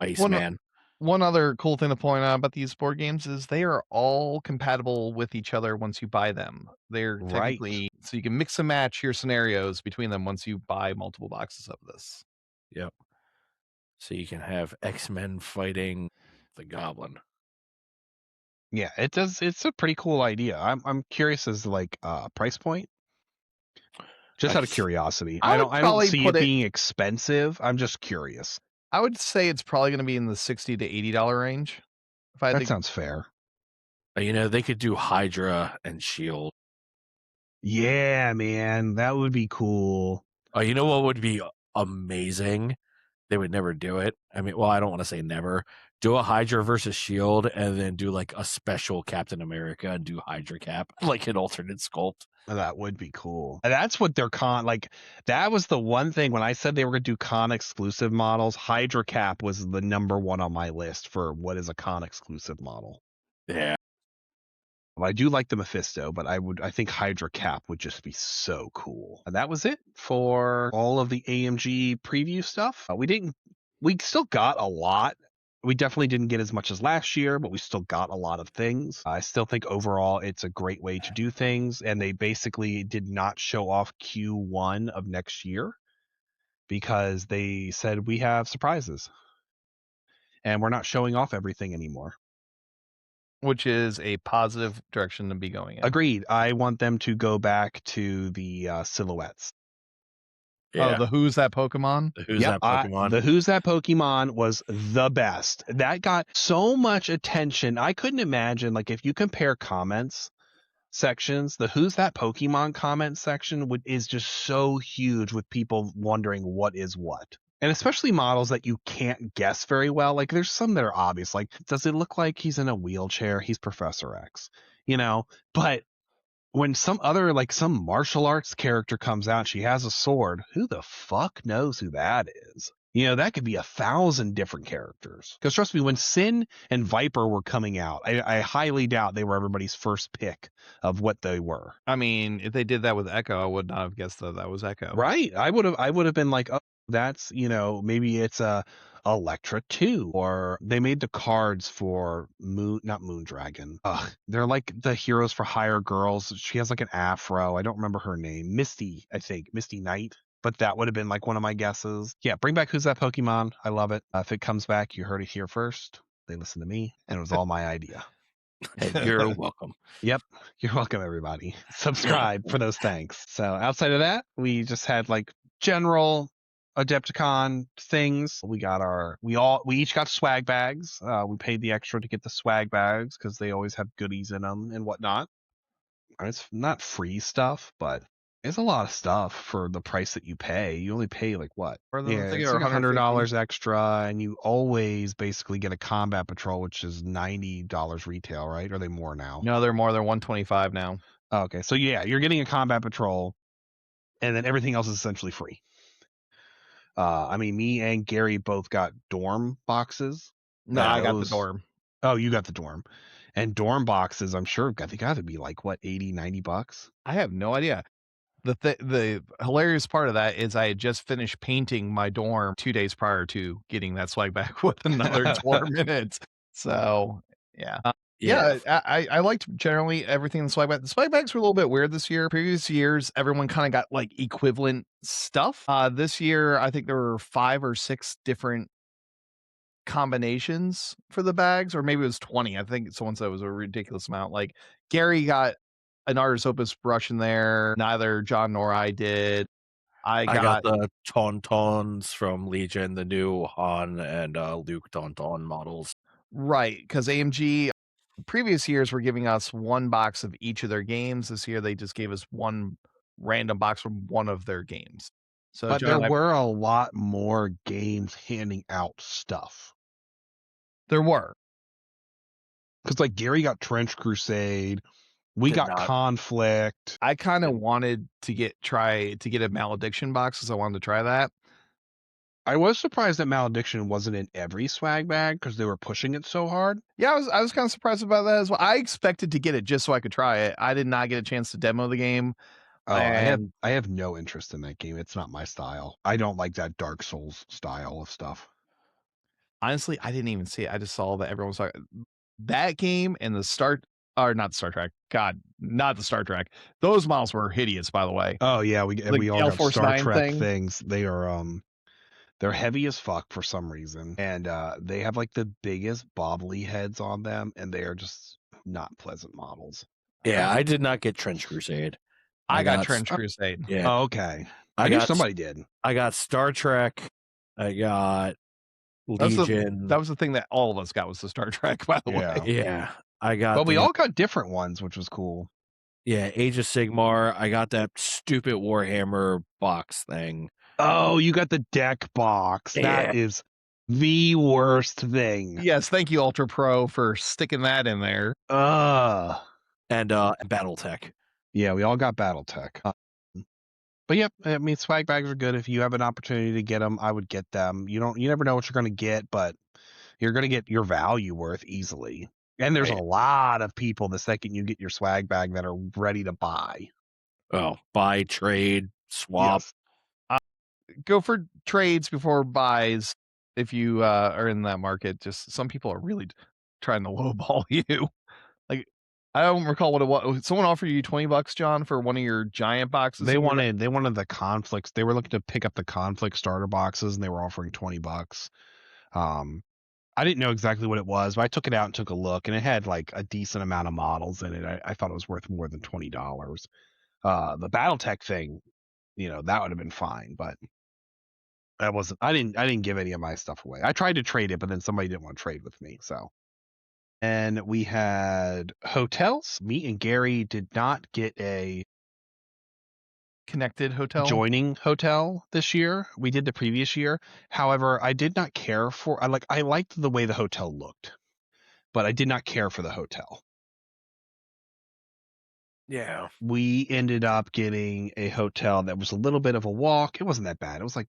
Iceman. One other cool thing to point out about these board games is they are all compatible with each other once you buy them. They're Right. technically, so you can mix and match your scenarios between them once you buy multiple boxes of this. Yep. So you can have X-Men fighting the Goblin. Yeah, it does. It's a pretty cool idea. I'm curious as to like price point. Just out of curiosity. I I would don't probably see put it it- being expensive. I'm just curious. I would say it's probably going to be in the $60 to $80 range. If I had That to, sounds fair. You know, they could do Hydra and Shield. Yeah, man, that would be cool. You know what would be amazing? They would never do it. I mean, well, I don't want to say never. Do a Hydra versus Shield, and then do like a special Captain America and do Hydra Cap, like an alternate sculpt. That would be cool. That's what their that was the one thing when I said they were going to do con exclusive models. Hydra Cap was the number one on my list for what is a con exclusive model. Yeah. Well, I do like the Mephisto, but I think Hydra Cap would just be so cool. And that was it for all of the AMG preview stuff. We still got a lot. We definitely didn't get as much as last year, but we still got a lot of things. I still think overall it's a great way to do things. And they basically did not show off Q1 of next year because they said we have surprises and we're not showing off everything anymore. Which is a positive direction to be going in. Agreed. I want them to go back to the silhouettes. Yeah. Oh, the Who's That Pokemon? The Who's That Pokemon? The Who's That Pokemon was the best. That got so much attention. I couldn't imagine, like, if you compare comments sections, the Who's That Pokemon comment section is just so huge with people wondering what is what. And especially models that you can't guess very well. Like, there's some that are obvious. Like, does it look like he's in a wheelchair? He's Professor X, But when some martial arts character comes out, she has a sword, who the fuck knows who that is? That could be 1,000 different characters. Because trust me, when Sin and Viper were coming out, I highly doubt they were everybody's first pick of what they were. I mean, if they did that with Echo, I would not have guessed that was Echo. Right. I would have been like, oh, that's, maybe it's a Electra 2, or they made the cards for not Moondragon. They're like the Heroes for Hire girls. She has like an afro. I don't remember her name. Misty, I think. Misty Knight. But that would have been like one of my guesses. Yeah, bring back Who's That Pokemon. I love it. If it comes back, you heard it here first. They listened to me, and it was all my idea. Hey, you're welcome. Yep. You're welcome, everybody. Subscribe for those thanks. So outside of that, we just had like general Adepticon things. We each got swag bags. We paid the extra to get the swag bags because they always have goodies in them and whatnot. It's not free stuff, but it's a lot of stuff for the price that you pay. You only pay like what? It's like $100 extra, and you always basically get a combat patrol, which is $90 retail, right? Or are they more now? No, they're more. They're $125 now. Oh, okay, so yeah, you're getting a combat patrol, and then everything else is essentially free. I mean, me and Gary both got dorm boxes. No, I got the dorm. Oh, you got the dorm. And dorm boxes, I'm sure, they got to be like, what, $80-$90? I have no idea. The hilarious part of that is I had just finished painting my dorm 2 days prior to getting that swag back with another dorm in it. So, yeah. I liked generally everything in the swag bag. The swag bags were a little bit weird this year. Previous years, everyone kind of got like equivalent stuff. This year, I think there were 5 or 6 different combinations for the bags, or maybe it was 20. I think someone said it was a ridiculous amount. Like Gary got an Artist Opus brush in there. Neither John nor I did. I got the Tauntauns from Legion, the new Han and Luke Tauntaun models. Right, because AMG previous years were giving us 1 box of each of their games. This year they just gave us 1 random box from one of their games. So but there were a lot more games handing out stuff. There were. Because like Gary got Trench Crusade. We got Conflict. I kind of wanted to try to get a Malediction box because I wanted to try that. I was surprised that Malediction wasn't in every swag bag because they were pushing it so hard. Yeah, I was kind of surprised about that as well. I expected to get it just so I could try it. I did not get a chance to demo the game. Oh, I have no interest in that game. It's not my style. I don't like that Dark Souls style of stuff. Honestly, I didn't even see it. I just saw that everyone was talking that game and not the Star Trek. God, not the Star Trek. Those models were hideous, by the way. Oh yeah, we all got Star Trek things. They are they're heavy as fuck for some reason, and they have like the biggest bobbly heads on them, and they are just not pleasant models. Yeah, I did not get Trench Crusade. I got Trench Crusade. Yeah. Oh, okay. I knew somebody did. I got Star Trek. I got Legion. That was the thing that all of us got, was the Star Trek, by the way. Yeah. I got But we all got different ones, which was cool. Yeah, Age of Sigmar. I got that stupid Warhammer box thing. Oh, you got the deck box. Yeah. The worst thing. Yes, thank you, Ultra Pro, for sticking that in there. And BattleTech. Yeah, we all got BattleTech. But yep, I mean, swag bags are good. If you have an opportunity to get them, I would get them. You never know what you're going to get, but you're going to get your value worth easily. And there's a lot of people the second you get your swag bag that are ready to buy. Oh, buy, trade, swap. Yes. Go for trades before buys if you are in that market. Just some people are really trying to lowball you. Like, I don't recall what it was. Someone offered you $20, John, for one of your giant boxes. They wanted the conflicts. They were looking to pick up the conflict starter boxes, and they were offering $20. I didn't know exactly what it was, but I took it out and took a look, and it had like a decent amount of models in it. I thought it was worth more than $20. The BattleTech thing, that would have been fine, but that wasn't. I didn't give any of my stuff away. I tried to trade it, but then somebody didn't want to trade with me, so. And we had hotels. Me and Gary did not get a connected hotel joining hotel this year. We did the previous year. However, I did not care for. I liked the way the hotel looked, but I did not care for the hotel. Yeah. We ended up getting a hotel that was a little bit of a walk. It wasn't that bad. It was like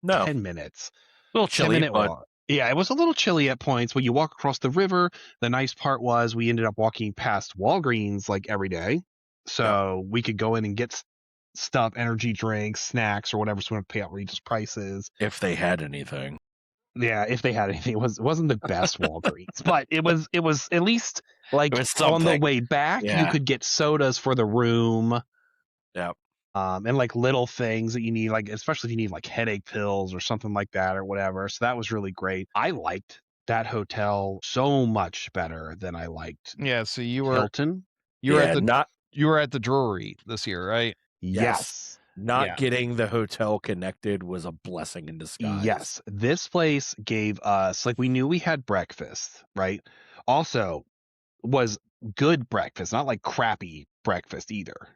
10 minutes. A little chilly, 10-minute walk. Yeah, it was a little chilly at points. When you walk across the river, the nice part was we ended up walking past Walgreens like every day. So we could go in and get stuff, energy drinks, snacks, or whatever, so we don't pay outrageous prices. If they had anything. Yeah, if they had anything. It wasn't the best Walgreens, but it was at least like on the way back, you could get sodas for the room. Yep. And like little things that you need, like especially if you need like headache pills or something like that or whatever. So that was really great. I liked that hotel so much better than I liked so you were Hilton. You were at the Drury this year, right? Yes. Not getting the hotel connected was a blessing in disguise. Yes. This place gave us, like, we knew we had breakfast, right? Also was good breakfast, not like crappy breakfast either.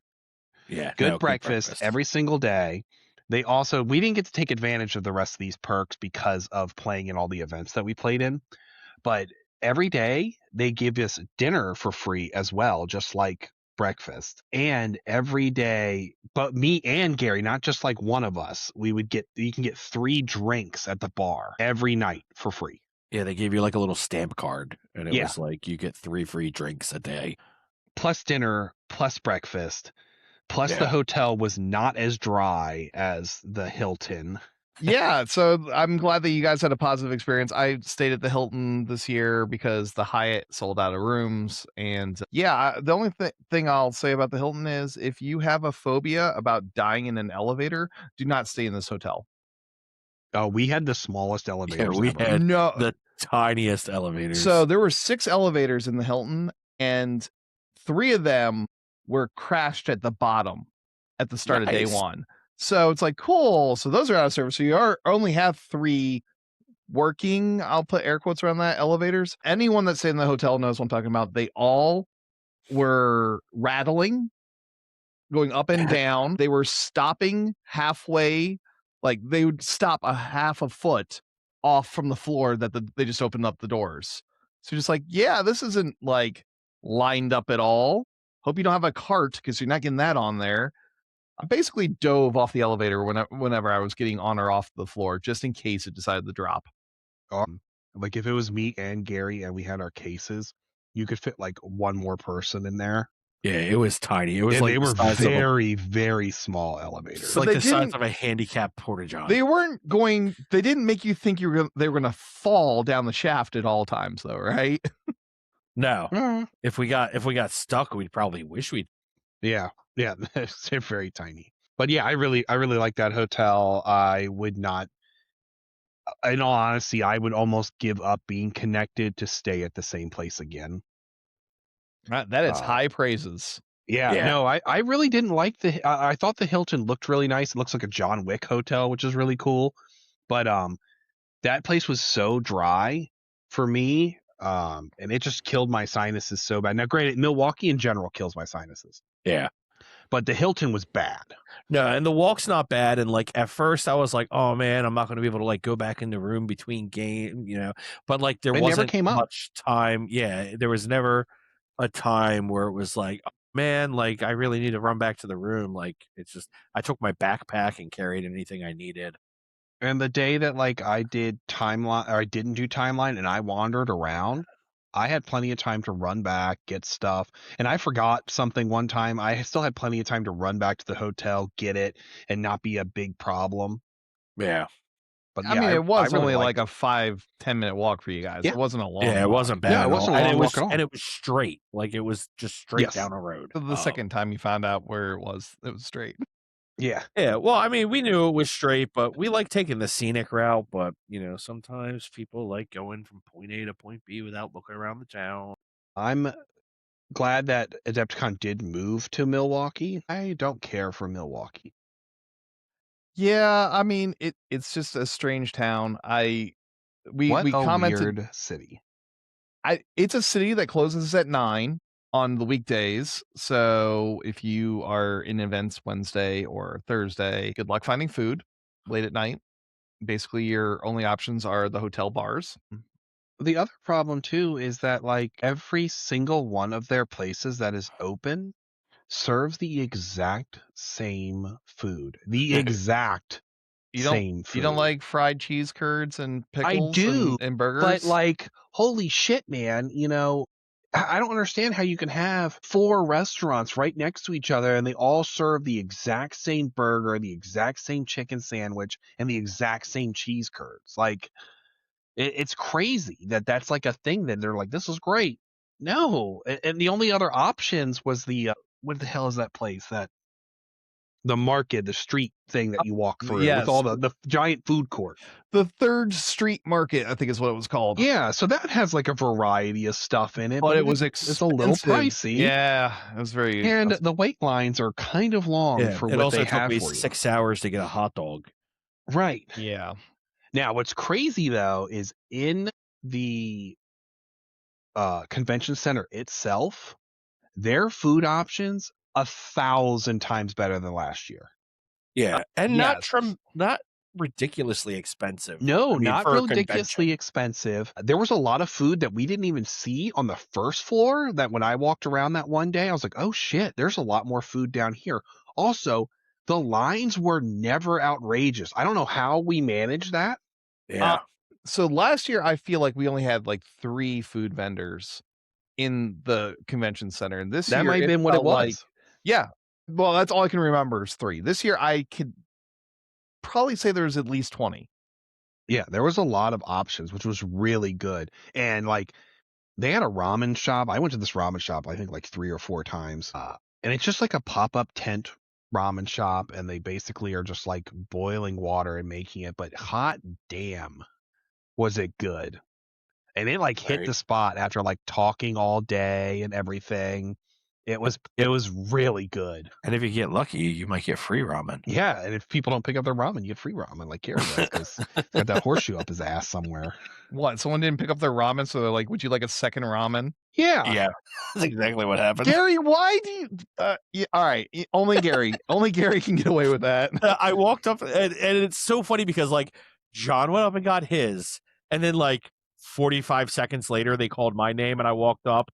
Yeah. Good breakfast every single day. We didn't get to take advantage of the rest of these perks because of playing in all the events that we played in. But every day they give us dinner for free as well, just like breakfast. And every day, but me and Gary, not just like one of us, you can get 3 drinks at the bar every night for free. Yeah, they gave you like a little stamp card, and it was like you get 3 free drinks a day. Plus dinner, plus breakfast. Plus, the hotel was not as dry as the Hilton. Yeah, so I'm glad that you guys had a positive experience. I stayed at the Hilton this year because the Hyatt sold out of rooms. And the only thing I'll say about the Hilton is if you have a phobia about dying in an elevator, do not stay in this hotel. Oh, we had the smallest elevators we ever. had the tiniest elevators. So there were 6 elevators in the Hilton, and 3 of them were crashed at the bottom at the start of day 1. So it's like, cool. So those are out of service. So you only have 3 working, I'll put air quotes around that, elevators. Anyone that's staying in the hotel knows what I'm talking about. They all were rattling, going up and down. They were stopping halfway. Like they would stop a half a foot off from the floor that they just opened up the doors. So just like, yeah, this isn't like lined up at all. Hope you don't have a cart because you're not getting that on there. I basically dove off the elevator whenever I was getting on or off the floor, just in case it decided to drop. Like if it was me and Gary and we had our cases, you could fit like one more person in there. Yeah, it was tiny. It was like they were very, very small elevators. Like the size of a handicapped porta-john. They didn't make you think they were going to fall down the shaft at all times though, right? No. If we got stuck, we'd probably wish we'd. Yeah. They're very tiny. But yeah, I really like that hotel. I would not, in all honesty, I would almost give up being connected to stay at the same place again. That is high praises. Yeah, no, I really didn't like I thought the Hilton looked really nice. It looks like a John Wick hotel, which is really cool. But that place was so dry for me. And it just killed my sinuses so bad. Now, granted, Milwaukee in general kills my sinuses. Yeah. but the Hilton was bad. No, and the walk's not bad. And like at first, I was like, "Oh man, I'm not going to be able to like go back in the room between game," But like there It never wasn't came up. much time. Yeah, there was never a time where it was like, "Oh, man, like I really need to run back to the room." Like it's just I took my backpack and carried anything I needed. And the day that like I did timeline or I didn't do timeline and I wandered around, I had plenty of time to run back, get stuff. And I forgot something one time. I still had plenty of time to run back to the hotel, get it, and not be a big problem. Yeah, But I yeah, mean, it I was really only like liked a it. 5-10 minute walk for you guys. Yeah. It wasn't a long yeah, it walk. wasn't bad No, it at all, wasn't a long walk at all. and it was straight. Like it was just straight Yes. down a road. So the second time you found out where it was straight. Yeah. Yeah, well, I mean, we knew it was straight, but we like taking the scenic route. But sometimes people like going from point A to point B without looking around the town. I'm glad that Adepticon did move to Milwaukee. I don't care for Milwaukee. Yeah, I mean, it's just a strange town. We What a commented. weird city. It's a city that closes at 9 on the weekdays. So if you are in events Wednesday or Thursday, good luck finding food late at night. Basically, your only options are the hotel bars. The other problem too is that like every single one of their places that is open serves the exact same food. The exact You don't same you don't food. like fried cheese curds and I pickles do, and but burgers? like, holy shit, man, I don't understand how you can have 4 restaurants right next to each other and they all serve the exact same burger, the exact same chicken sandwich, and the exact same cheese curds. Like, it's crazy that that's like a thing that they're like, "This is great." No, and the only other options was what the hell is that place? The market, the street thing that you walk through with all Yes. the giant food court. The 3rd Street Market, I think is what it was called. Yeah, so that has like a variety of stuff in it, But but it was it's a little expensive. pricey. Yeah, it was very And expensive. the wait lines are kind of long Yeah, for it what also they took have me for you. 6 hours to get a hot dog. Right. Yeah. Now, what's crazy though is in the convention center itself, their food options 1,000 times better than last year. Yeah, and Yes. not ridiculously expensive. No, I mean, not for a ridiculously convention. expensive. There was a lot of food that we didn't even see on the first floor that when I walked around that one day, I was like, "Oh shit, there's a lot more food down here." Also, the lines were never outrageous. I don't know how we managed that. Yeah, So last year, I feel like we only had like 3 food vendors in the convention center, and this That year might have it been what it felt like, was. yeah. Well, that's all I can remember is 3. This year, I could probably say there's at least 20. Yeah, there was a lot of options, which was really good. And like they had a ramen shop. I went to this ramen shop, I think like 3 or 4 times. And it's just like a pop-up tent ramen shop, and they basically are just like boiling water and making it, but hot damn, was it good. And it like hit right. the spot after like talking all day and everything. It was really good. And if you get lucky, you might get free ramen. Yeah, and if people don't pick up their ramen, you get free ramen like Gary does because he's got that horseshoe up his ass somewhere. What? Someone didn't pick up their ramen, so they're like, "Would you like a second ramen?" Yeah. Yeah, that's exactly what happened. Gary, why do you? Yeah, all right, only Gary can get away with that. I walked up, and it's so funny because like John went up and got his, and then like 45 seconds later, they called my name, and I walked up,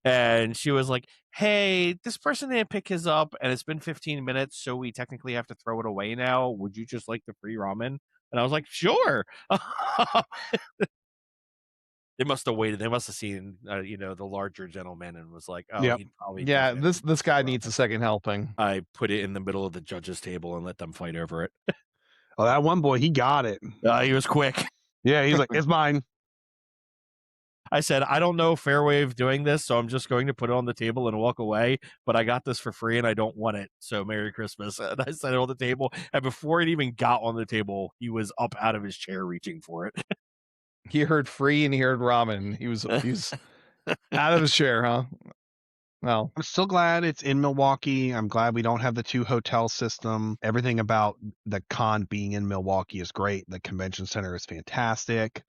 and she was like, "Hey, this person didn't pick his up, and it's been 15 minutes, so we technically have to throw it away now. Would you just like the free ramen?" And I was like, "Sure." They must have waited. They must have seen, the larger gentleman, and was like, "Oh, Yep. he'd probably Yeah, give him this guy ramen." needs a second helping. I put it in the middle of the judges' table and let them fight over it. Oh, that one boy, he got it. He was quick. Yeah, he's like, "It's mine." I said, "I don't know a fair way of doing this, so I'm just going to put it on the table and walk away. But I got this for free, and I don't want it. So Merry Christmas." And I set it on the table, and before it even got on the table, he was up out of his chair reaching for it. He heard free and he heard ramen. He's out of his chair, huh? Well, I'm still glad it's in Milwaukee. I'm glad we don't have the 2 hotel system. Everything about the con being in Milwaukee is great. The convention center is fantastic.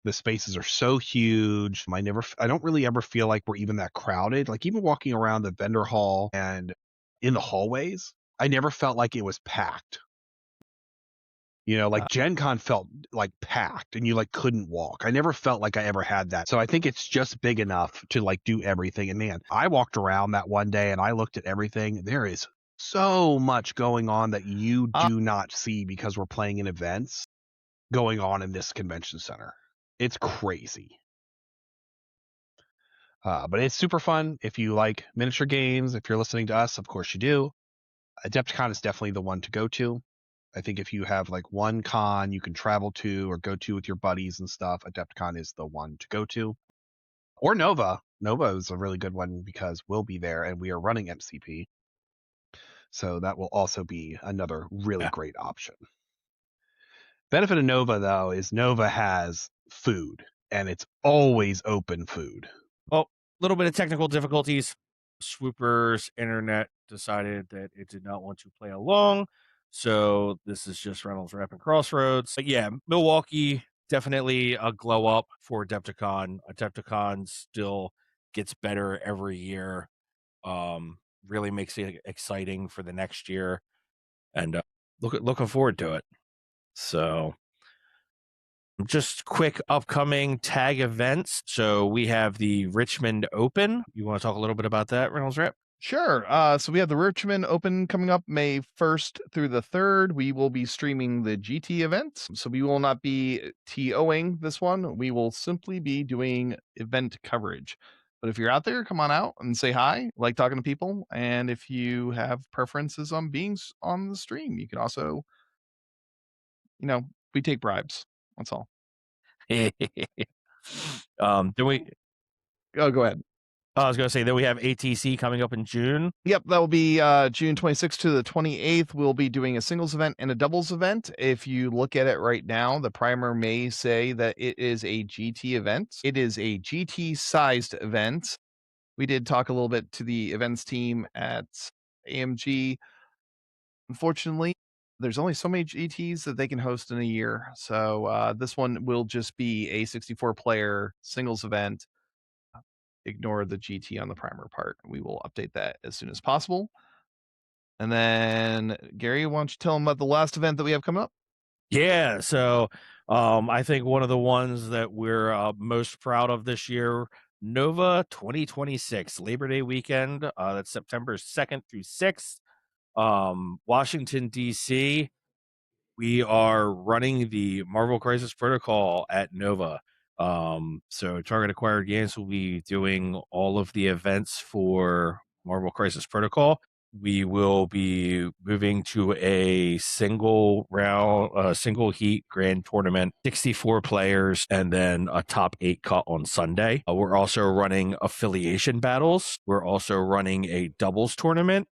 The spaces are so huge. I don't really ever feel like we're even that crowded. Like even walking around the vendor hall and in the hallways, I never felt like it was packed. You know, like Gen Con felt like packed and you like couldn't walk. I never felt like I ever had that. So I think it's just big enough to like do everything. And man, I walked around that one day and I looked at everything. There is so much going on that you do not see because we're playing in events going on in this convention center. It's crazy. But it's super fun. If you like miniature games, if you're listening to us, of course you do. Adepticon is definitely the one to go to. I think if you have like one con you can travel to or go to with your buddies and stuff, Adepticon is the one to go to. Or Nova. Nova is a really good one because we'll be there and we are running MCP. So that will also be another really great option. Benefit of Nova, though, is Nova has food and it's always open food. Oh, a little bit of technical difficulties. Swooper's internet decided that it did not want to play along. So this is just Reynolds Rep and Crossroads. But yeah, Milwaukee, definitely a glow up for Adepticon. Adepticon still gets better every year. Really makes it exciting for the next year. And looking forward to it. So just quick upcoming tag events. So we have the Richmond Open. You want to talk a little bit about that, Reynolds Rep? Sure. So we have the Richmond Open coming up May 1st through the 3rd. We will be streaming the GT events. So we will not be TOing this one. We will simply be doing event coverage. But if you're out there, come on out and say hi. Like talking to people. And if you have preferences on being on the stream, you can also, we take bribes. That's all. Then we Oh, go ahead. I was going to say that we have ATC coming up in June. Yep, that will be June 26th to the 28th. We'll be doing a singles event and a doubles event. If you look at it right now, the primer may say that it is a GT event. It is a GT sized event. We did talk a little bit to the events team at AMG. Unfortunately, there's only so many GTs that they can host in a year. So this one will just be a 64 player singles event. Ignore the GT on the primer part. We will update that as soon as possible. And then, Gary, why don't you tell them about the last event that we have coming up? Yeah, so I think one of the ones that we're most proud of this year, Nova 2026, Labor Day weekend. That's September 2nd through 6th. Washington, D.C. We are running the Marvel Crisis Protocol at Nova. So Target Acquired Games will be doing all of the events for Marvel Crisis Protocol. We will be moving to a single heat grand tournament, 64 players, and then a top 8 cut on Sunday. We're also running affiliation battles. We're also running a doubles tournament.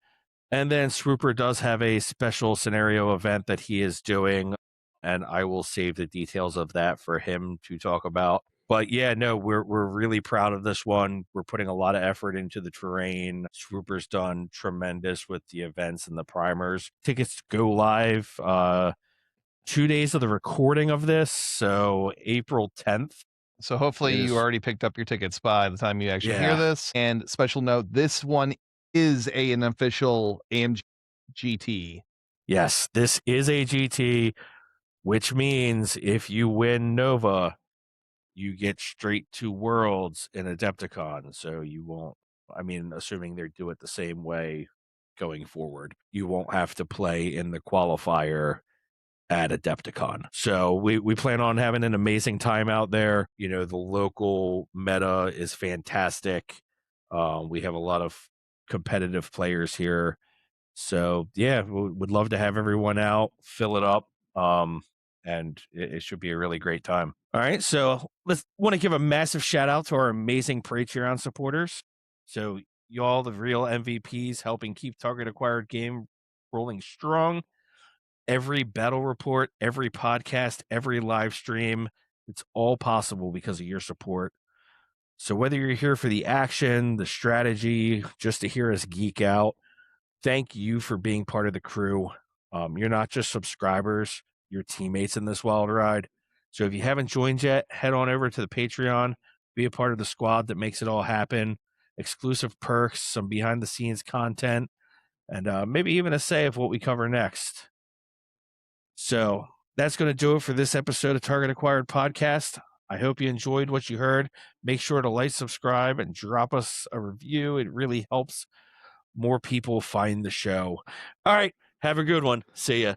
And then Swooper does have a special scenario event that he is doing, and I will save the details of that for him to talk about. But yeah, no, we're really proud of this one. We're putting a lot of effort into the terrain. Swooper's done tremendous with the events and the primers. Tickets go live 2 days of the recording of this, so April 10th. So hopefully you already picked up your tickets by the time you actually hear this. And special note, this one is an official AMG GT. Yes, this is a GT, which means if you win Nova, you get straight to Worlds in Adepticon. So you won't, assuming they do it the same way going forward, you won't have to play in the qualifier at Adepticon. So we plan on having an amazing time out there. The local meta is fantastic. We have a lot of competitive players here. So yeah, would love to have everyone out, fill it up, and it should be a really great time. All right, so want to give a massive shout out to our amazing Patreon supporters. So y'all, the real MVPs, helping keep Target Acquired Game rolling strong. Every battle report, every podcast, every live stream, it's all possible because of your support. So whether you're here for the action, the strategy, just to hear us geek out, thank you for being part of the crew. You're not just subscribers, you're teammates in this wild ride. So if you haven't joined yet, head on over to the Patreon, be a part of the squad that makes it all happen. Exclusive perks, some behind the scenes content, and maybe even a say of what we cover next. So that's going to do it for this episode of Target Acquired Podcast. I hope you enjoyed what you heard. Make sure to like, subscribe, and drop us a review. It really helps more people find the show. All right. Have a good one. See ya.